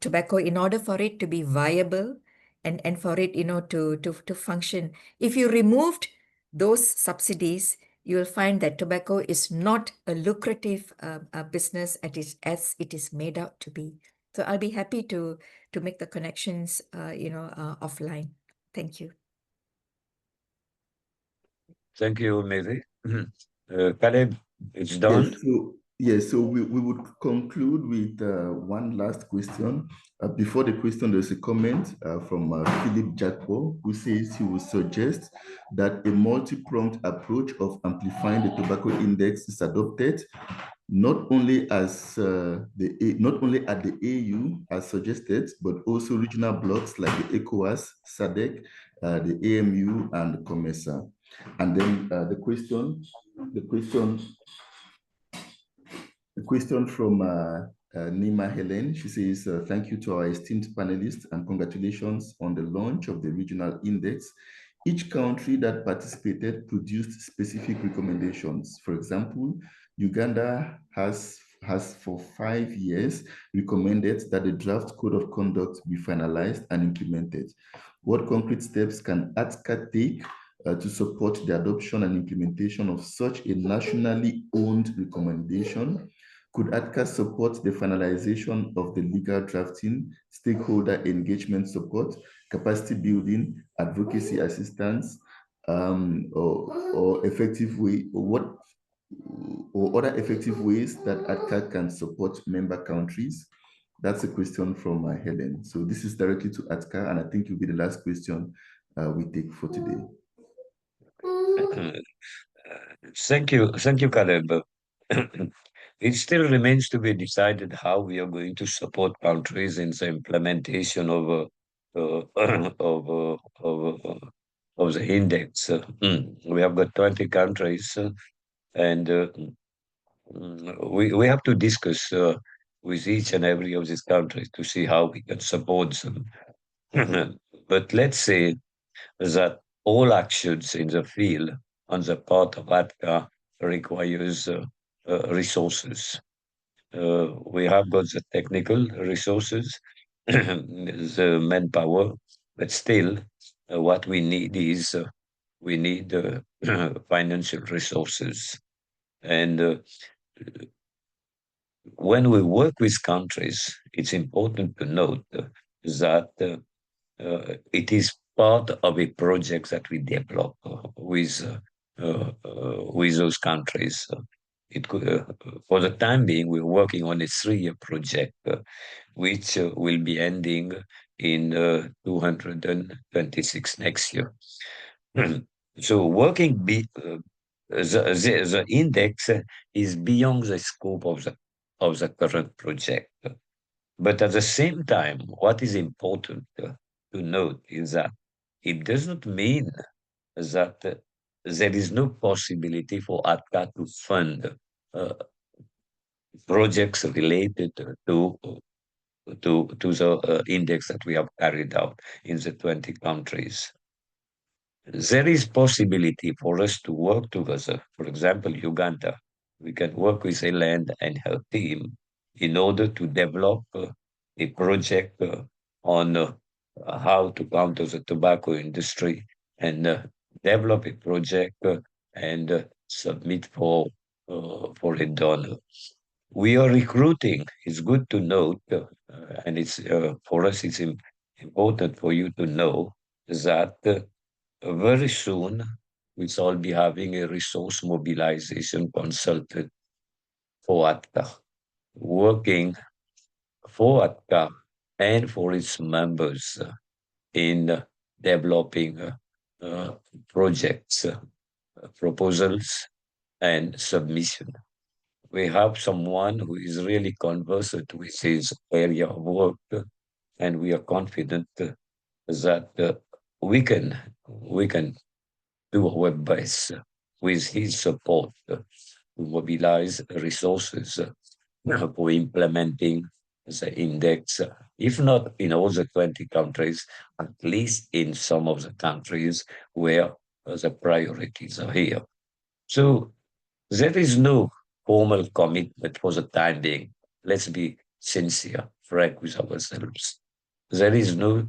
tobacco in order for it to be viable and for it, to function. If you removed those subsidies, you will find that tobacco is not a lucrative business as it is made out to be. So I'll be happy to make the connections, offline. Thank you. Thank you, Mary. Caleb, it's done. So we would conclude with one last question. Before the question, there's a comment from Philip Jakpo, who says he would suggest that a multi-pronged approach of amplifying the tobacco index is adopted, not only at the AU as suggested, but also regional blocks like the ECOWAS, SADC, the AMU, and the COMESA. And then the question from Nima Helen. She says, thank you to our esteemed panelists and congratulations on the launch of the regional index. Each country that participated produced specific recommendations. For example, Uganda has for 5 years recommended that the draft code of conduct be finalized and implemented. What concrete steps can ATCA take to support the adoption and implementation of such a nationally owned recommendation? Could ATCA support the finalization of the legal drafting, stakeholder engagement support, capacity building, advocacy assistance, or effective way, or other effective ways that ATCA can support member countries? That's a question from Helen. So this is directly to ATCA, and I think it will be the last question we take for today. Thank you, Caleb. It still remains to be decided how we are going to support countries in the implementation of the index. We have got 20 countries, and we have to discuss with each and every of these countries to see how we can support them. But let's say that all actions in the field on the part of ATCA requires resources. We have got the technical resources, the manpower, but still what we need is we need financial resources. And when we work with countries, it's important to note that it is part of a project that we develop with those countries. It could, for the time being, we're working on a 3-year project, which will be ending in 226 next year. So working the index is beyond the scope of the current project. But at the same time, what is important to note is that it does not mean that there is no possibility for ATCA to fund projects related to the index that we have carried out in the 20 countries. There is possibility for us to work together. For example, Uganda, we can work with a land and her team in order to develop a project on how to counter the tobacco industry and develop a project and submit for a donor. we are recruiting. It's good to note, and it's for us, it's important for you to know that very soon we shall be having a resource mobilization consultant for ATCA, working for ATCA and for its members in developing projects, proposals, and submission. We have someone who is really conversant with his area of work, and we are confident that we can do our best with his support to mobilize resources for implementing the index, if not in all the 20 countries, at least in some of the countries where the priorities are here. So there is no formal commitment for the time being. Let's be sincere, frank with ourselves. There is no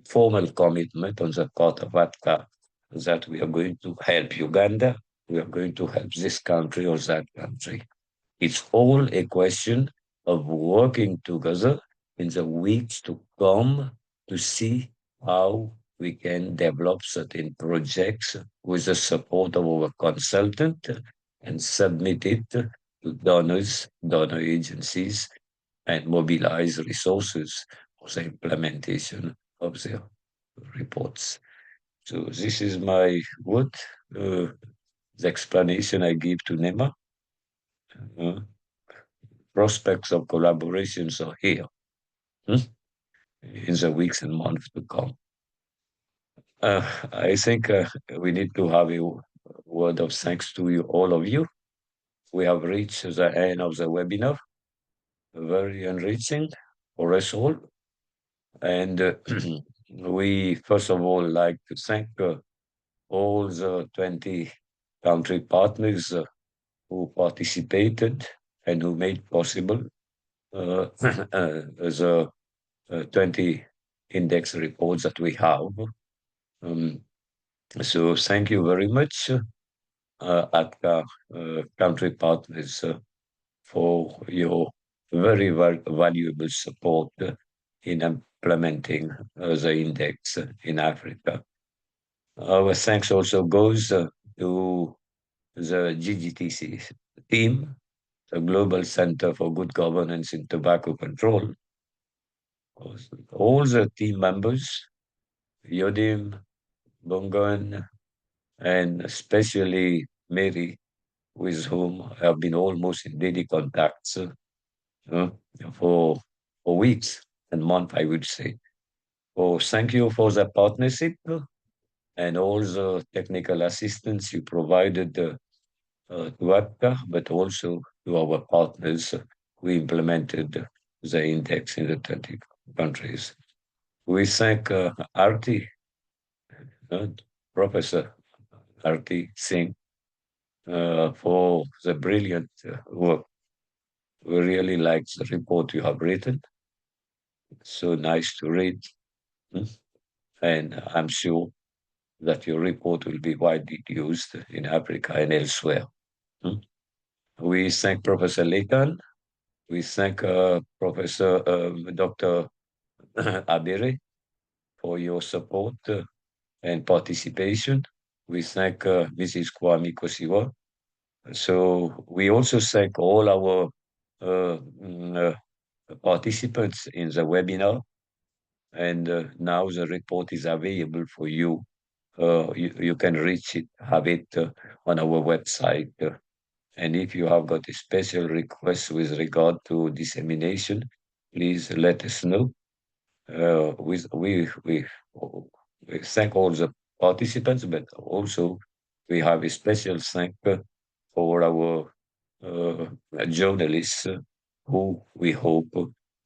formal commitment on the part of ATCA that we are going to help Uganda, we are going to help this country or that country. It's all a question of working together in the weeks to come to see how we can develop certain projects with the support of our consultant and submit it to donors, donor agencies, and mobilize resources for the implementation of their reports. So this is my word, the explanation I give to NEMA. Prospects of collaborations are here in the weeks and months to come. I think we need to have a word of thanks to you, all of you. We have reached the end of the webinar, very enriching for us all. And we, first of all, like to thank all the 20 country partners who participated and who made possible the 20 index reports that we have. So thank you very much, ATCA country partners, for your very valuable support in implementing the index in Africa. Our thanks also goes to the GGTC team, the Global Center for Good Governance in Tobacco Control, all the team members, Yodim, Bongon, and especially Mary, with whom I have been almost in daily contacts for weeks and months, I would say. So thank you for the partnership and all the technical assistance you provided to ACTA, but also to our partners who implemented the index in the 20 countries. We thank Arti, Professor Arti Singh, for the brilliant work. We really like the report you have written. So nice to read. And I'm sure that your report will be widely used in Africa and elsewhere. We thank Professor Leighton. We thank Professor Dr. Abere for your support and participation. We thank Mrs. Kwame Kosiwa. So we also thank all our participants in the webinar. And now the report is available for you. You can reach it, have it on our website. And if you have got a special request with regard to dissemination, please let us know. We thank all the participants, but also we have a special thank for our journalists who we hope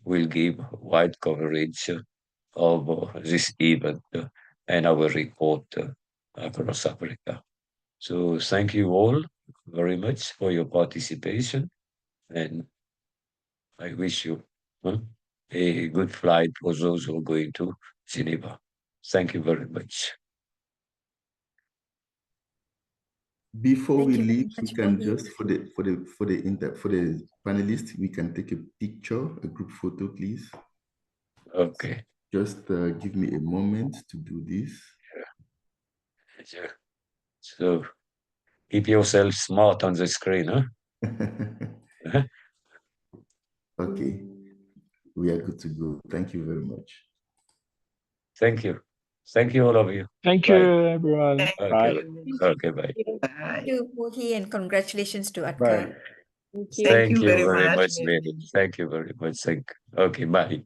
will give wide coverage of this event and our report across Africa. So thank you all very much for your participation, and I wish you a good flight for those who are going to Geneva. Thank you very much. Before Thank we you very leave, we much, can Mohi. just for the panelists, we can take a picture, a group photo, please. Okay. Just give me a moment to do this. Yeah. So keep yourself smart on the screen, huh? Okay, we are good to go. Thank you very much. Thank you. Thank you, all of you. Thank Bye. you, everyone. Okay, Bye. okay, bye. Bye. Thank you, Mohi, and congratulations to Bye. Atka. Thank you very much, Mary. Mary. Thank you very much. Okay, bye.